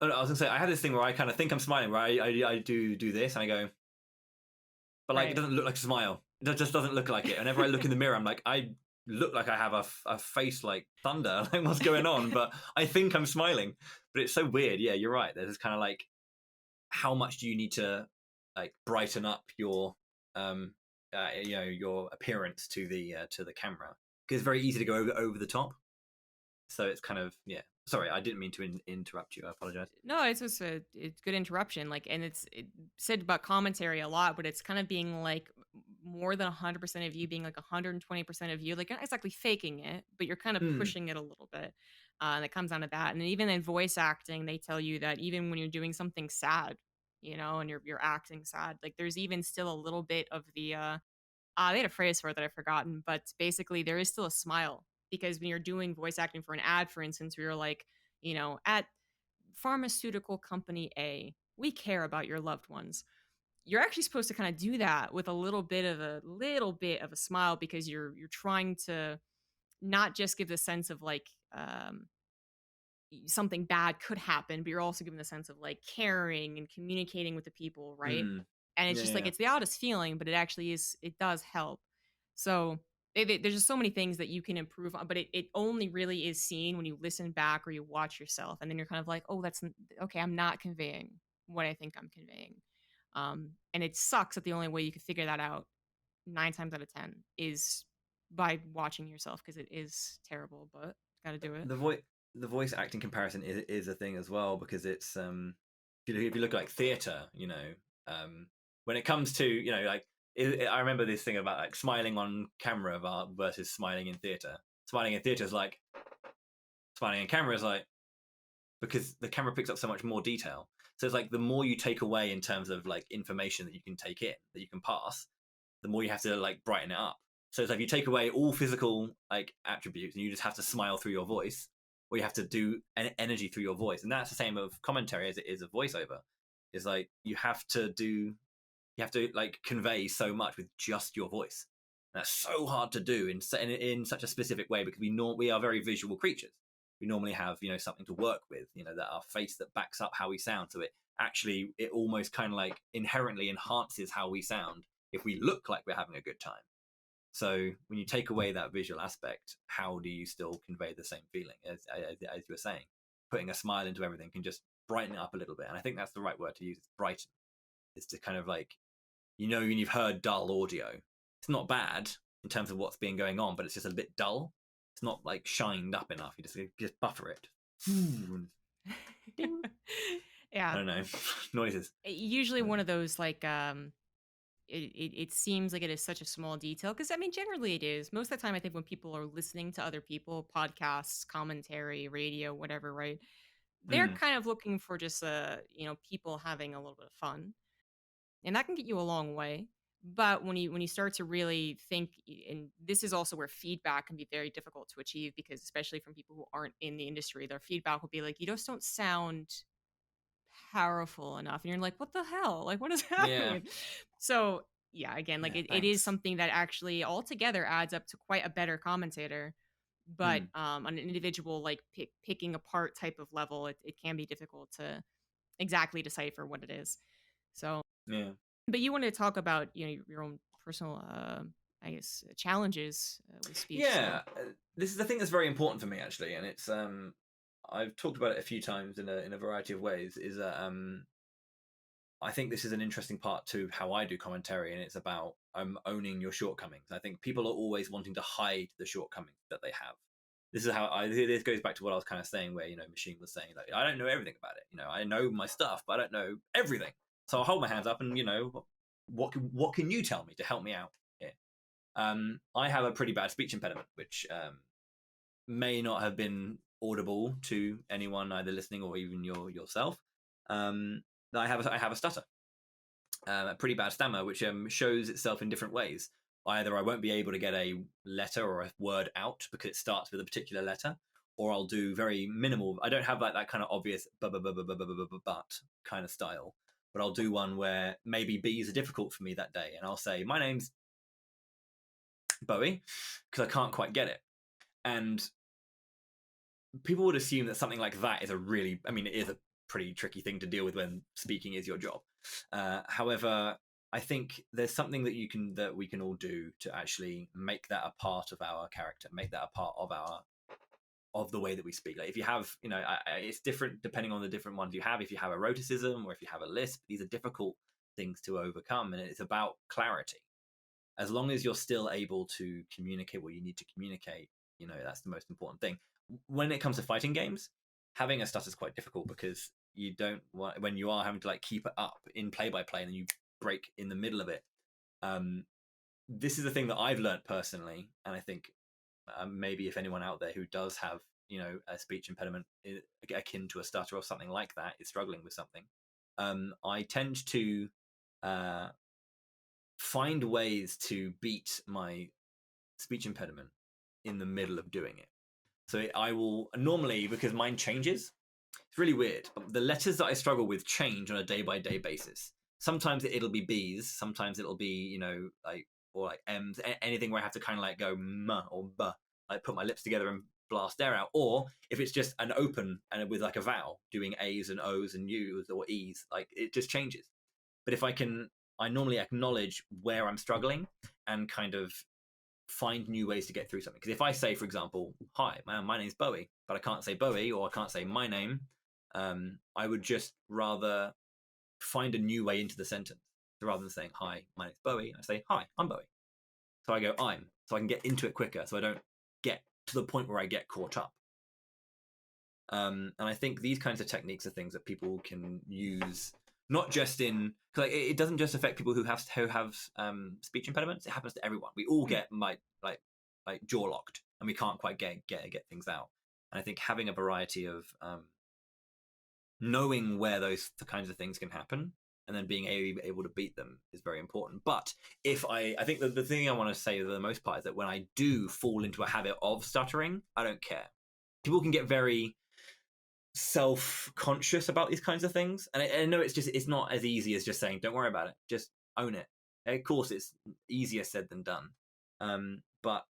Oh, no, I was gonna say I have this thing where I kind of think I'm smiling, where I do this, and I go, but like it Right. doesn't look like a smile. It just doesn't look like it. Whenever I look in the mirror, I'm like, I look like I have a face like thunder. Like what's going on? But I think I'm smiling. But it's so weird. Yeah, you're right. There's this kind of like, how much do you need to like brighten up your your appearance to the camera? Because it's very easy to go over the top. So it's kind of yeah. Sorry, I didn't mean to interrupt you. I apologize. No, it's just it's good interruption. Like, and it said about commentary a lot, but it's kind of being like more than 100% of you being like 120% of you. Like, you're not exactly faking it, but you're kind of Mm, pushing it a little bit. And it comes down to that. And even in voice acting, they tell you that even when you're doing something sad, and you're acting sad, like there's even still a little bit of the they had a phrase for it that I've forgotten, but basically there is still a smile because when you're doing voice acting for an ad, for instance, where you're like, at pharmaceutical company A, we care about your loved ones. You're actually supposed to kind of do that with a little bit of a smile because you're trying to not just give the sense of like something bad could happen, but you're also giving the sense of like caring and communicating with the people, right? mm, And it's yeah, just like yeah. it's the oddest feeling, but it actually is. It does help. So there's just so many things that you can improve on, but it only really is seen when you listen back or you watch yourself, and then you're kind of like, oh, okay. I'm not conveying what I think I'm conveying, and it sucks that the only way you can figure that out 9 times out of 10 is by watching yourself because it is terrible, but gotta do it. The voice the voice acting comparison is a thing as well, because it's if you look at like theater, when it comes to like I remember this thing about like smiling on camera versus smiling in theater. Smiling in theater is like smiling in camera is like, because the camera picks up so much more detail. So it's like the more you take away in terms of like information that you can take in, that you can pass, the more you have to like brighten it up. So it's like if you take away all physical like attributes and you just have to smile through your voice, or you have to do an energy through your voice. And that's the same of commentary as it is of voiceover. It's like you have to like convey so much with just your voice. And that's so hard to do in such a specific way, because we are very visual creatures. We normally have something to work with, that our face that backs up how we sound. So it almost kind of like inherently enhances how we sound if we look like we're having a good time. So when you take away that visual aspect, how do you still convey the same feeling as you were saying? Putting a smile into everything can just brighten it up a little bit. And I think that's the right word to use. It's brighten. It's to kind of like, when you've heard dull audio, it's not bad in terms of what's been going on, but it's just a bit dull. It's not like shined up enough. You just buffer it. Ding. Yeah. I don't know. Noises. Usually one of those like it seems like it is such a small detail, because I mean generally it is. Most of the time I think when people are listening to other people, podcasts, commentary, radio, whatever, right? They're kind of looking for just people having a little bit of fun. And that can get you a long way. But when you start to really think, and this is also where feedback can be very difficult to achieve, because especially from people who aren't in the industry, their feedback will be like, you just don't sound powerful enough, and you're like, what the hell, like what is Yeah. happening? So yeah, again, like Yeah, it is thanks. something that actually altogether adds up to quite a better commentator. But on an individual like picking apart type of level, it can be difficult to exactly decipher what it is. So Yeah. but you wanted to talk about your own personal I guess challenges with speech. So Yeah, this is the thing that's very important for me actually, and it's I've talked about it a few times in a variety of ways. Is that I think this is an interesting part to how I do commentary, and it's about owning your shortcomings. I think people are always wanting to hide the shortcomings that they have. This is how this goes back to what I was kind of saying, where Machine was saying like, I don't know everything about it. I know my stuff, but I don't know everything. So I'll hold my hands up, and what can you tell me to help me out here? I have a pretty bad speech impediment, which may not have been audible to anyone either listening or even yourself. I have a stutter, a pretty bad stammer, which shows itself in different ways. Either I won't be able to get a letter or a word out because it starts with a particular letter, or I'll do very minimal. I don't have like that kind of obvious but kind of style, but I'll do one where maybe B's are difficult for me that day, and I'll say my name's Bowie, because I can't quite get it. And people would assume that something like that is it is a pretty tricky thing to deal with when speaking is your job. However, I think there's something that we can all do to actually make that a part of our character, make that a part of the way that we speak. Like if you have, it's different depending on the different ones you have. If you have a rhoticism or if you have a lisp, these are difficult things to overcome, and it's about clarity. As long as you're still able to communicate what you need to communicate, that's the most important thing. When it comes to fighting games, having a stutter is quite difficult, because you don't want, when you are having to like keep it up in play-by-play and then you break in the middle of it. This is the thing that I've learned personally, and I think maybe if anyone out there who does have a speech impediment akin to a stutter or something like that is struggling with something, I tend to find ways to beat my speech impediment in the middle of doing it. So I will normally, because mine changes, it's really weird, but the letters that I struggle with change on a day-by-day basis. Sometimes it'll be B's, sometimes it'll be or like M's, anything where I have to kind of like go m or b, like put my lips together and blast air out. Or if it's just an open and with like a vowel, doing A's and O's and U's or E's, like it just changes. But if I normally acknowledge where I'm struggling and kind of find new ways to get through something. Because if I say, for example, hi, my name's Bowie, but I can't say Bowie or I can't say my name, I would just rather find a new way into the sentence. So rather than saying, hi, my name's Bowie, I say, hi, I'm Bowie. So I go, I'm, so I can get into it quicker, so I don't get to the point where I get caught up. And I think these kinds of techniques are things that people can use, not just in, cause like it doesn't just affect people who have speech impediments. It happens to everyone. We all get like jaw locked, and we can't quite get things out. And I think having a variety of knowing where those kinds of things can happen, and then being able to beat them is very important. But if I think that the thing I want to say for the most part is that when I do fall into a habit of stuttering, I don't care. People can get very self-conscious about these kinds of things, and I know it's not as easy as just saying don't worry about it, just own it. Of course it's easier said than done, but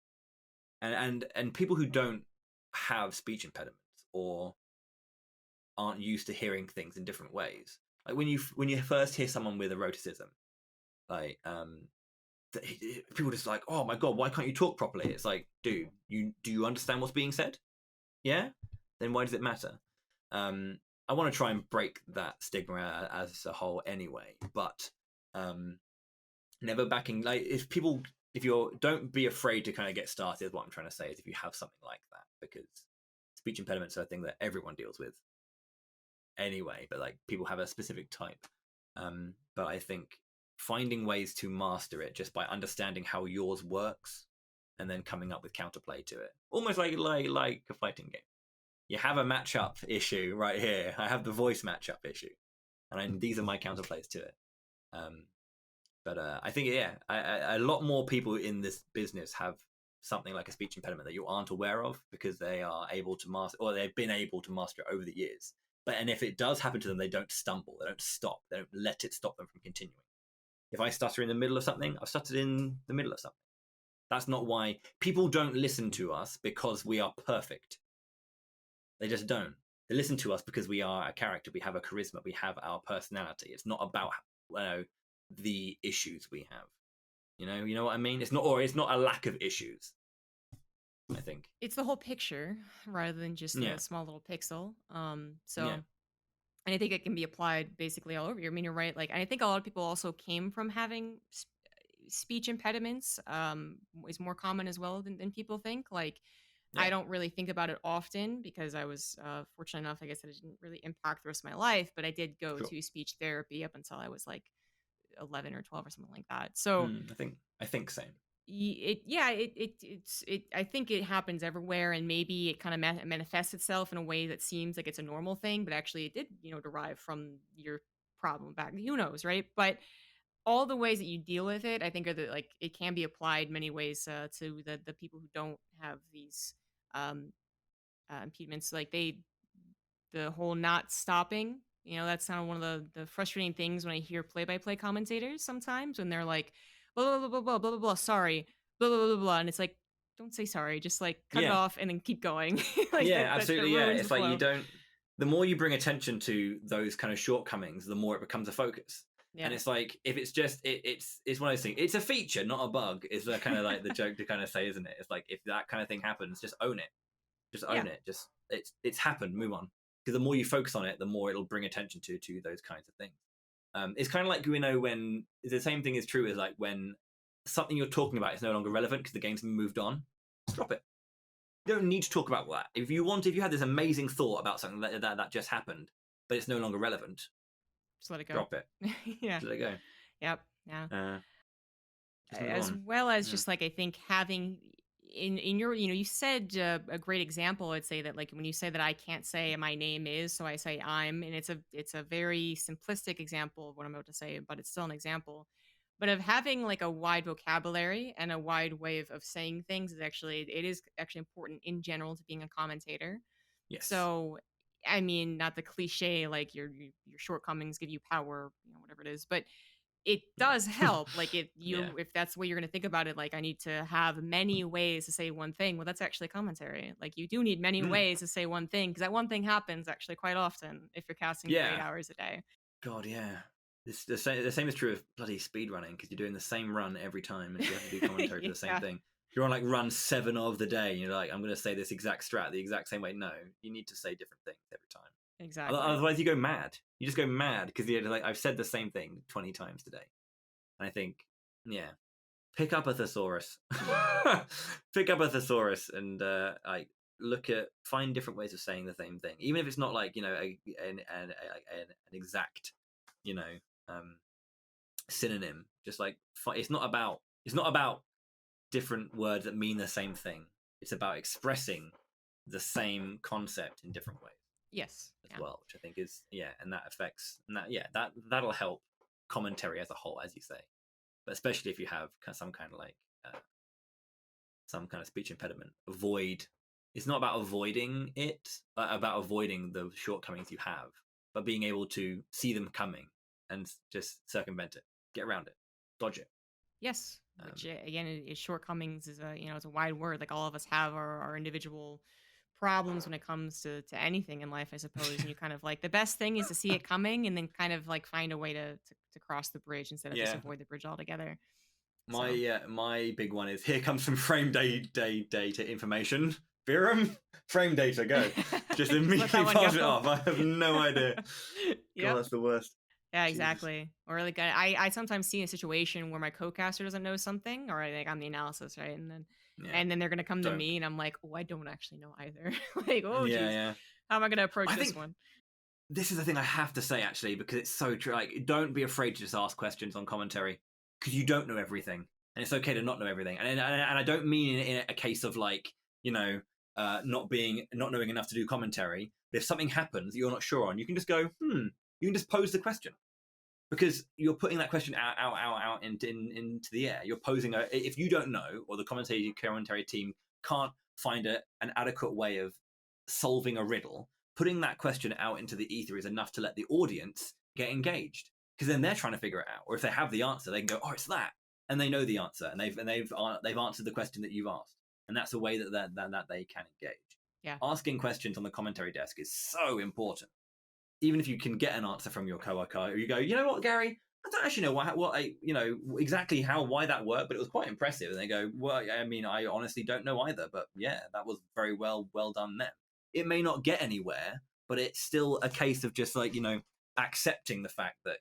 and people who don't have speech impediments or aren't used to hearing things in different ways, like when you first hear someone with eroticism, like people just like, oh my god, why can't you talk properly? It's like, dude, do you understand what's being said? Yeah, then why does it matter? I want to try and break that stigma as a whole anyway, but never backing, like, if you don't be afraid to kind of get started. What I'm trying to say is if you have something like that, because speech impediments are a thing that everyone deals with anyway, but like people have a specific type. But I think finding ways to master it just by understanding how yours works and then coming up with counterplay to it, almost like a fighting game. You have a matchup issue right here. I have the voice matchup issue, and these are my counterplays to it. But I think, a lot more people in this business have something like a speech impediment that you aren't aware of, because they are able to master, or they've been able to master it over the years. And if it does happen to them, they don't stumble, they don't stop, they don't let it stop them from continuing. If I stutter in the middle of something, I've stuttered in the middle of something. That's not why people don't listen to us, because we are perfect. They just don't. They listen to us because we are a character, we have a charisma, we have our personality. It's not about the issues we have. You know what I mean? It's not a lack of issues, I think. It's the whole picture rather than just a small little pixel. And I think it can be applied basically all over you. I mean, you're right. Like, and I think a lot of people also came from having speech impediments. Is more common as well than people think. Like, I don't really think about it often because I was fortunate enough, I guess, that it didn't really impact the rest of my life. But I did go to speech therapy up until I was like 11 or 12 or something like that. So I think same. I think it happens everywhere, and maybe it kind of manifests itself in a way that seems like it's a normal thing, but actually it did, derive from your problem back. Who knows, right? But all the ways that you deal with it, I think, are like it can be applied many ways to the people who don't have these impediments. Like the whole not stopping. That's kind of one of the frustrating things when I hear play-by-play commentators sometimes, when they're like, blah, blah, blah, blah, blah, blah, blah, sorry, blah, blah, blah, blah. And it's like, don't say sorry. Just like cut it off and then keep going. Like, absolutely. It's like you don't, the more you bring attention to those kind of shortcomings, the more it becomes a focus. And it's like, if it's just, it's one of those things. It's a feature, not a bug. It's kind of like the joke to kind of say, isn't it? It's like, if that kind of thing happens, just own it. Just own it. Just, it's happened. Move on. Because the more you focus on it, the more it'll bring attention to those kinds of things. It's kind of like, when the same thing is true as like when something you're talking about is no longer relevant because the game's moved on. Stop it. You don't need to talk about that. If you had this amazing thought about something that just happened, but it's no longer relevant, just let it go. Drop it. Yeah. Just let it go. Yep. Yeah. As well as just like, I think having in your, you said a great example. I'd say that, like, when you say that I can't say my name is, so I say I'm, and it's a very simplistic example of what I'm about to say, but it's still an example. But of having like a wide vocabulary and a wide way of saying things is actually important in general to being a commentator. Yes. So, I mean, not the cliche like your shortcomings give you power, whatever it is, but it does help. Like, if that's the way you're going to think about it, like, I need to have many ways to say one thing. Well, that's actually commentary. Like, you do need many ways to say one thing, because that one thing happens actually quite often if you're casting for 8 hours a day. God, yeah. The same is true of bloody speedrunning, because you're doing the same run every time, and you have to do commentary for the same thing. You're on like run 7 of the day, and you're like, I'm going to say this exact strat the exact same way. No, you need to say different things every time. Exactly. Otherwise, you go mad. You just go mad because you're like, I've said the same thing 20 times today. And I think, pick up a thesaurus. Pick up a thesaurus and find different ways of saying the same thing, even if it's not like an exact you know synonym. Just like it's not about different words that mean the same thing. It's about expressing the same concept in different ways Yes. as well, which I think is and that affects that'll help commentary as a whole, as you say, but especially if you have some kind of like some kind of speech impediment. It's not about avoiding it, but about avoiding the shortcomings you have, but being able to see them coming and just circumvent it, get around it, dodge it. Yes, which again is shortcomings is it's a wide word. Like all of us have our individual problems when it comes to anything in life, I suppose. And you kind of like the best thing is to see it coming and then kind of like find a way to cross the bridge instead of just Yeah. avoid the bridge altogether. So My big one is here comes some frame data information. Virum, frame data, go. Just immediately pass it off. I have no idea. Yeah, God, that's the worst. yeah, Jesus. exactly. Or like I sometimes see a situation where my co-caster doesn't know something, or like I'm the analysis, right? And then they're gonna come to me, and I'm like, oh, I don't actually know either. Like, oh, geez, how am I gonna approach this one? This is the thing I have to say actually, because it's so true. Like, don't be afraid to just ask questions on commentary, because you don't know everything, and it's okay to not know everything. And I don't mean in a case of like not knowing enough to do commentary. But if something happens that you're not sure on, you can just go, You can just pose the question, because you're putting that question out into the air. You're posing if you don't know, or the commentary team can't find an adequate way of solving a riddle, putting that question out into the ether is enough to let the audience get engaged, because then they're trying to figure it out. Or if they have the answer, they can go, oh, it's that, and they know the answer, and they've answered the question that you've asked, and that's a way that they can engage. Yeah, asking questions on the commentary desk is so important. Even if you can get an answer from your coworker, or you go, you know what, Gary, I don't actually know exactly why that worked, but it was quite impressive. And they go, well, I mean, I honestly don't know either, but yeah, that was very well done then. It may not get anywhere, but it's still a case of just like accepting the fact that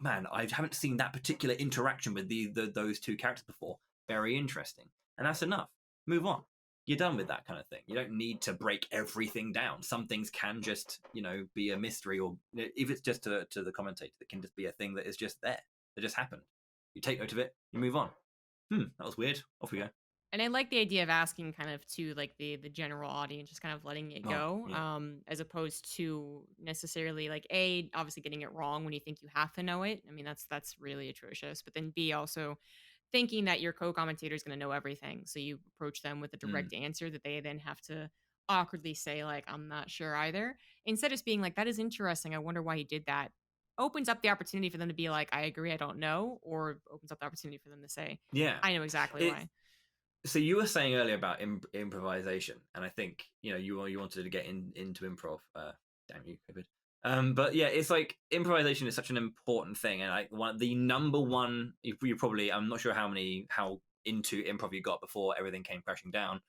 man, I haven't seen that particular interaction with those two characters before. Very interesting, and that's enough. Move on. You're done with that kind of thing. You don't need to break everything down. Some things can just, be a mystery, or if it's just to the commentator, that can just be a thing that is just there, that just happened. You take note of it, you move on. That was weird. Off we go. and I like the idea of asking kind of to like the general audience, just kind of letting it go, as opposed to necessarily like obviously getting it wrong when you think you have to know it. I mean, that's really atrocious. But then B, also thinking that your co-commentator is going to know everything, so you approach them with a direct answer that they then have to awkwardly say like, I'm not sure either, instead of just being like, that is interesting, I wonder why he did that. Opens up the opportunity for them to be like, I agree, I don't know, or opens up the opportunity for them to say, I know exactly why. So you were saying earlier about improvisation, and I think you wanted to get into improv. Damn you, David. But yeah, it's like improvisation is such an important thing, and like the number one. You probably, I'm not sure how into improv you got before everything came crashing down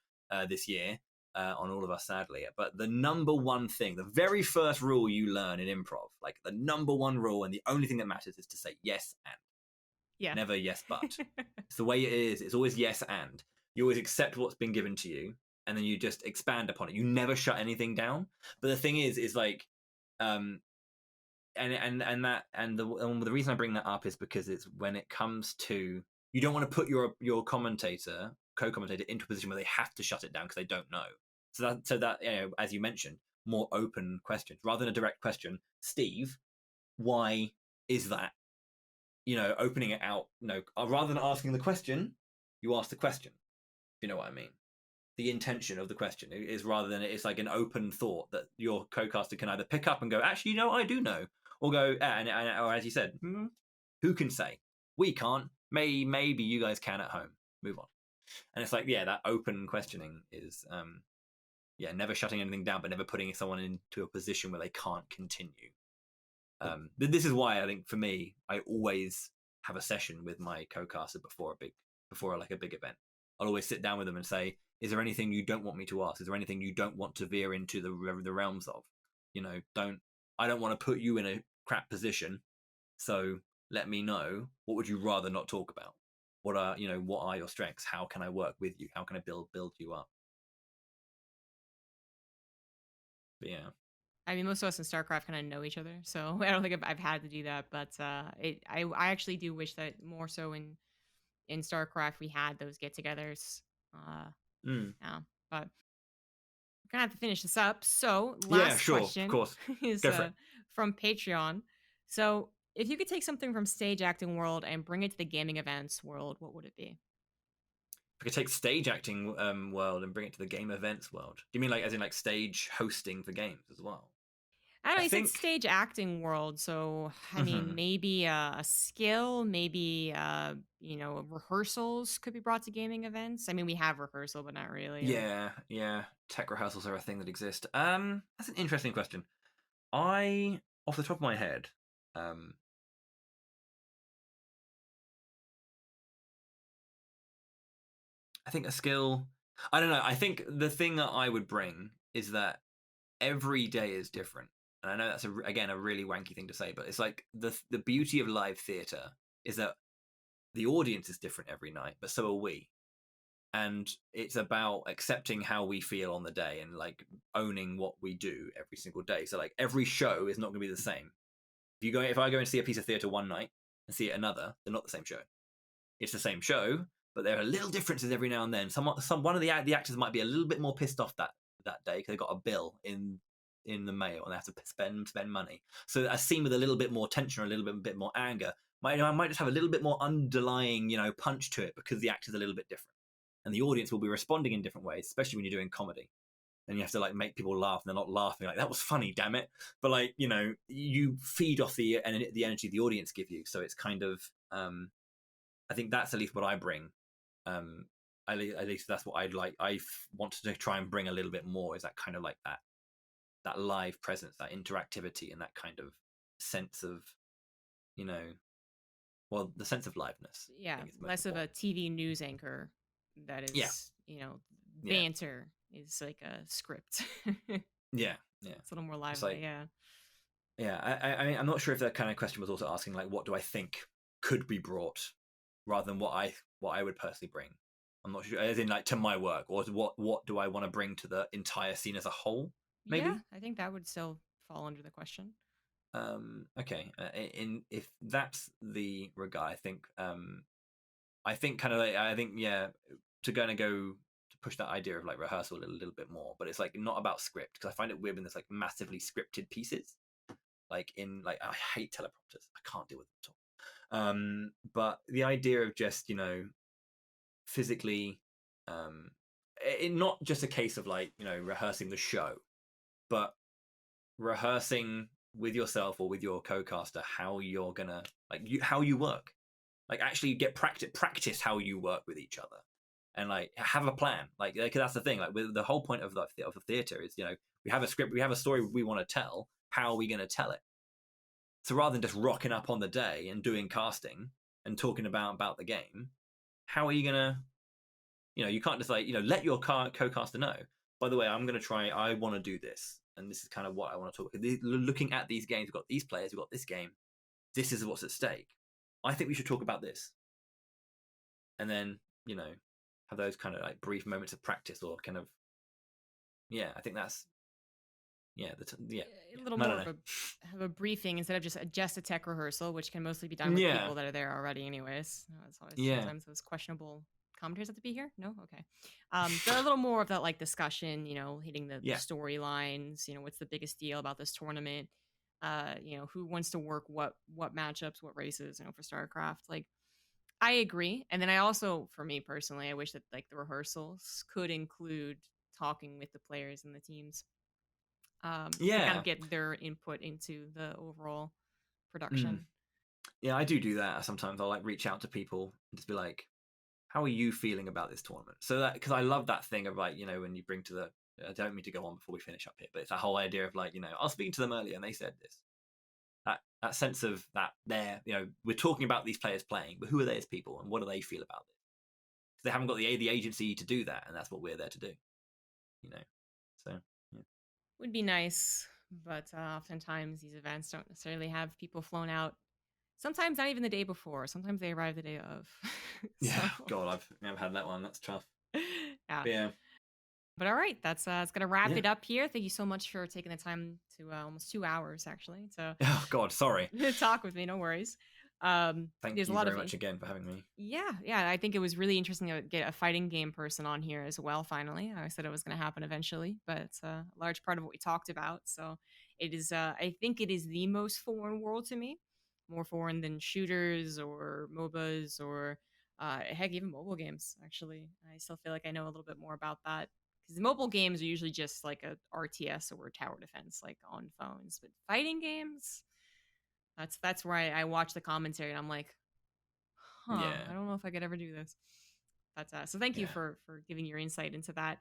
this year on all of us, sadly. But the number one thing, the very first rule you learn in improv, like the number one rule, and the only thing that matters, is to say yes and never yes but. It's the way it is. It's always yes and. You always accept what's been given to you, and then you just expand upon it. You never shut anything down. But the thing is like, the reason I bring that up is because it's when it comes to, you don't want to put your co-commentator into a position where they have to shut it down because they don't know. So that as you mentioned, more open questions rather than a direct question. Steve, why is that? Opening it out. Rather than asking the question, you ask the question. You know what I mean? The intention of the question is, rather than it's like an open thought that your co-caster can either pick up and go, actually, I do know, or go, or as you said, who can say? We can't. Maybe you guys can at home. Move on. And it's like, that open questioning is, never shutting anything down, but never putting someone into a position where they can't continue. This is why I think for me, I always have a session with my co-caster before a big event. I'll always sit down with them and say, is there anything you don't want me to ask? Is there anything you don't want to veer into the realms of? I don't want to put you in a crap position. So let me know, what would you rather not talk about? what are your strengths? How can I work with you? How can I build you up? But yeah. I mean, most of us in StarCraft kind of know each other, so I don't think I've had to do that. But I actually do wish that more so in StarCraft we had those get-togethers. Uh, Mm. yeah, but we're gonna have to finish this up. So, Yeah, last sure, of question course. is Go for it. from Patreon. So, if you could take something from stage acting world and bring it to the gaming events world, what would it be? I could take stage acting world and bring it to the game events world. Do you mean like as in like stage hosting for games as well? I don't I know. You said think. stage acting world, so I mean, Mhm. maybe a skill, maybe rehearsals could be brought to gaming events. I mean, we have rehearsal, but not really. Like, Yeah. Tech rehearsals are a thing that exist. That's an interesting question. I, off the top of my head, um, I think a skill. I don't know. I think the thing that I would bring is that every day is different, and I know that's again a really wanky thing to say, but it's like the beauty of live theatre is that the audience is different every night, but so are we. And it's about accepting how we feel on the day and like owning what we do every single day. So like every show is not going to be the same. If I go and see a piece of theatre one night and see it another, they're not the same show. It's the same show, but there are little differences every now and then. One of the actors might be a little bit more pissed off that day because they got a bill in the mail and they have to spend money. So a scene with a little bit more tension or a little bit more anger might just have a little bit more underlying punch to it because the actor's a little bit different, and the audience will be responding in different ways, especially when you're doing comedy. And you have to like make people laugh, and they're not laughing like that was funny, damn it. But like you feed off the energy the audience give you. So it's kind of I think that's at least what I bring. Um, at least that's what I'd like. Want to try and bring a little bit more. Is that kind of like that live presence, that interactivity, and that kind of sense of the sense of liveness. I yeah, think is most less of a important. TV news anchor that Yeah, is, yeah, banter is like a script. yeah, yeah. It's a little more It's lively. like Yeah. yeah. I mean, I'm not sure if that kind of question was also asking like what do I think could be brought rather than what I would personally bring. I'm not sure, as in like to my work, or what do I want to bring to the entire scene as a whole? Yeah, Maybe. I think that would still fall under the question. Okay. In if that's the regard, I think kind of like, I think yeah, to kind of go to push that idea of like rehearsal a little bit more, but it's like not about script because I find it weird when there's like massively scripted pieces. Like in like I hate teleprompters. I can't deal with them at all. But the idea of just physically, not just a case of like rehearsing the show, but rehearsing with yourself or with your co-caster how you're gonna how you work, like actually get practice how you work with each other, and like have a plan. Like that's the thing. Like with the whole point of the theater is we have a script, we have a story we want to tell. How are we going to tell it? So rather than just rocking up on the day and doing casting and talking about the game, how are you gonna you can't just like let your co-caster know. By the way, I'm gonna try. I want to do this, and this is kind of what I want to talk. Looking at these games, we've got these players, we've got this game. This is what's at stake. I think we should talk about this, and then have those kind of like brief moments of practice or kind of I think that's A little I more don't of know. a have a briefing instead of just a tech rehearsal, which can mostly be done with Yeah, people that are there already, anyways. It's always yeah, sometimes those questionable commentators have to be here. No, okay. But a little more of that like discussion, hitting the yeah. storylines. What's the biggest deal about this tournament? Who wants to work what matchups, what races, for StarCraft. Like I agree. And then I also, for me personally, I wish that like the rehearsals could include talking with the players and the teams to kind of Yeah. get their input into the overall Mm. production. Yeah, I do that sometimes. I'll like reach out to people and just be like, how are you feeling about this tournament? So that, because I love that thing of like when you bring to the, I don't mean to go on before we finish up here, but it's that whole idea of like I was speaking to them earlier and they said this, that sense of that they're we're talking about these players playing, but who are they as people and what do they feel about this? They haven't got the agency to do that, and that's what we're there to do. So yeah. Would be nice, but oftentimes these events don't necessarily have people flown out Sometimes not even the day before. Sometimes they arrive the day of. Yeah, So God, I've never had that one. That's tough. yeah. But yeah, But all right, that's gonna wrap yeah. it up here. Thank you so much for taking the time to almost 2 hours actually to Oh God, sorry. talk with me. No worries. Thank There's a you lot very of much again for having me. yeah. I think it was really interesting to get a fighting game person on here as well. Finally, I said it was going to happen eventually, but it's a large part of what we talked about. So it is. I think it is the most foreign world to me, more foreign than shooters or MOBAs or heck, even mobile games. Actually, I still feel like I know a little bit more about that because mobile games are usually just like a RTS or tower defense, like on phones. But fighting games, that's where I watch the commentary and I'm like, huh, I Yeah, don't know if I could ever do this. But so thank you yeah. for giving your insight into that,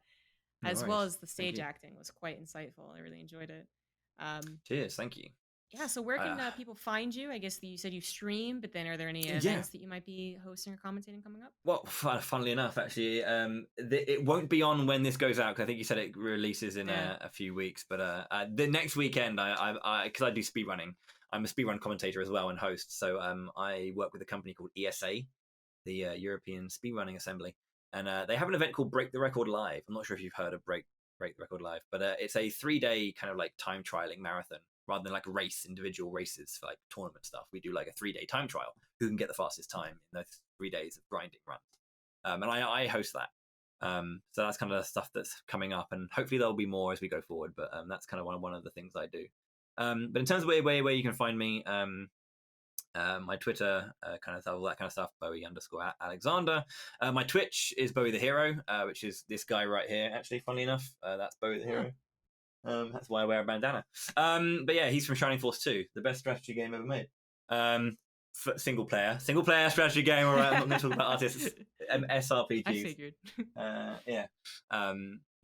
No as well worries. as the Thank stage you. acting was quite insightful. I really enjoyed it. Um, Cheers. Thank you. yeah. So where can Uh, people find you? I guess you said you stream, but then are there any yeah. events that you might be hosting or commentating coming up? Well, funnily enough, actually, it won't be on when this goes out because I think you said it releases in Yeah. a few weeks. But the next weekend, because I do speedrunning, I'm a speedrun commentator as well and host. So I work with a company called ESA, the European Speedrunning Assembly, and they have an event called Break the Record Live. I'm not sure if you've heard of Break the Record Live, but it's a 3-day kind of like time trialing marathon rather than like individual races for like tournament stuff. We do like a 3-day time trial. Who can get the fastest time in those 3 days of grinding runs? And I host that. So that's kind of the stuff that's coming up, and hopefully there'll be more as we go forward. But that's kind of one of the things I do. But in terms of where you can find me, my Twitter, kind of all that kind of stuff, Bowie_Alexander. My Twitch is BowieTheHero, which is this guy right here. Actually, funnily enough, that's Bowie the Huh. Hero. That's why I wear a bandana. But yeah, he's from Shining Force 2, the best strategy game ever made. Single player strategy game. All right, I'm not going to talk about artists. I SRPGs. figured. Yeah.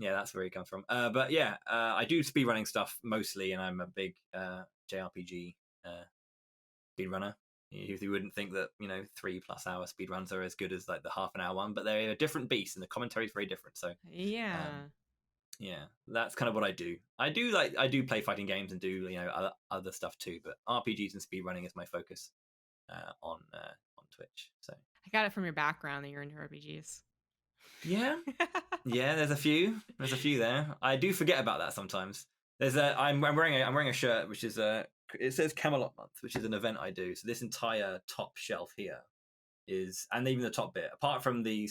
Yeah, that's where he comes from. But yeah, I do speedrunning stuff mostly, and I'm a big JRPG speedrunner. You wouldn't think that 3+ hour speedruns are as good as like the half an hour one, but they're a different beast, and the commentary is very different. So Yeah. yeah, that's kind of what I do. I do play fighting games and do other stuff too, but RPGs and speedrunning is my focus on Twitch. So I got it from your background that you're into RPGs. yeah, yeah. There's a few there. I do forget about that sometimes. I'm wearing a shirt which is it says Camelot Month, which is an event I do. So this entire top shelf here and even the top bit, apart from the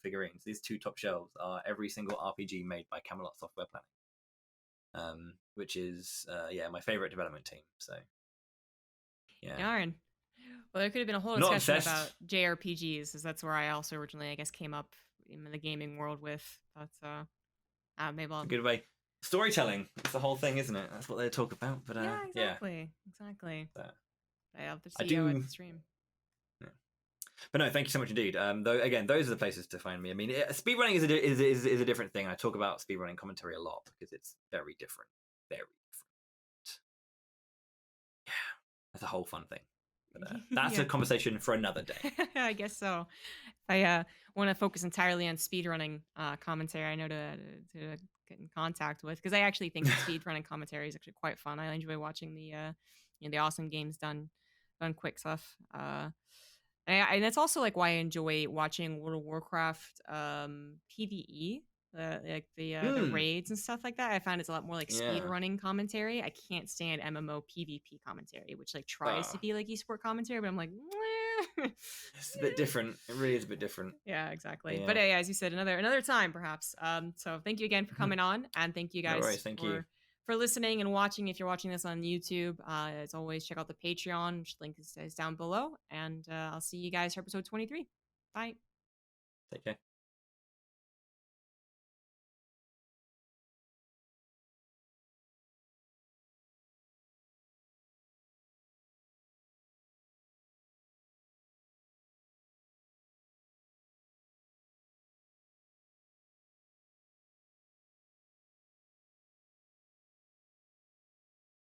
figurines, these two top shelves are every single RPG made by Camelot Software Planning, which is my favorite development team. So yeah, Darn. Well, there could have been a whole not discussion obsessed. about JRPGs, because that's where I also originally, I guess, came up in the gaming world with. But maybe It's a I'll. good way. Storytelling. It's the whole thing, isn't it? That's what they talk about. But Yeah, yeah, exactly. so, I have to I see you at do. the stream. Yeah. But no, thank you so much indeed. Though again, those are the places to find me. I mean, speedrunning is a different thing. I talk about speedrunning commentary a lot because it's very different. Very different. Yeah, that's a whole fun thing. But that's Yeah. a conversation for another day. I guess so. If I want to focus entirely on speedrunning commentary, I know to get in contact with, because I actually think that speedrunning commentary is actually quite fun. I enjoy watching the awesome games done quick stuff. And that's also like why I enjoy watching World of Warcraft PvE. Like the Hmm. raids and stuff like that. I found it's a lot more like speed Yeah. running commentary. I can't stand MMO PvP commentary, which like tries to Oh, be like esport commentary, but I'm like, it's a bit different. It really is a bit different. yeah, exactly. But Yeah. hey, as you said, another time perhaps. So thank you again for coming on, and thank you No guys worries. Thank you. for listening and watching. If you're watching this on YouTube, as always, check out the Patreon, which link is down below. And I'll see you guys for episode 23. Bye. Take care.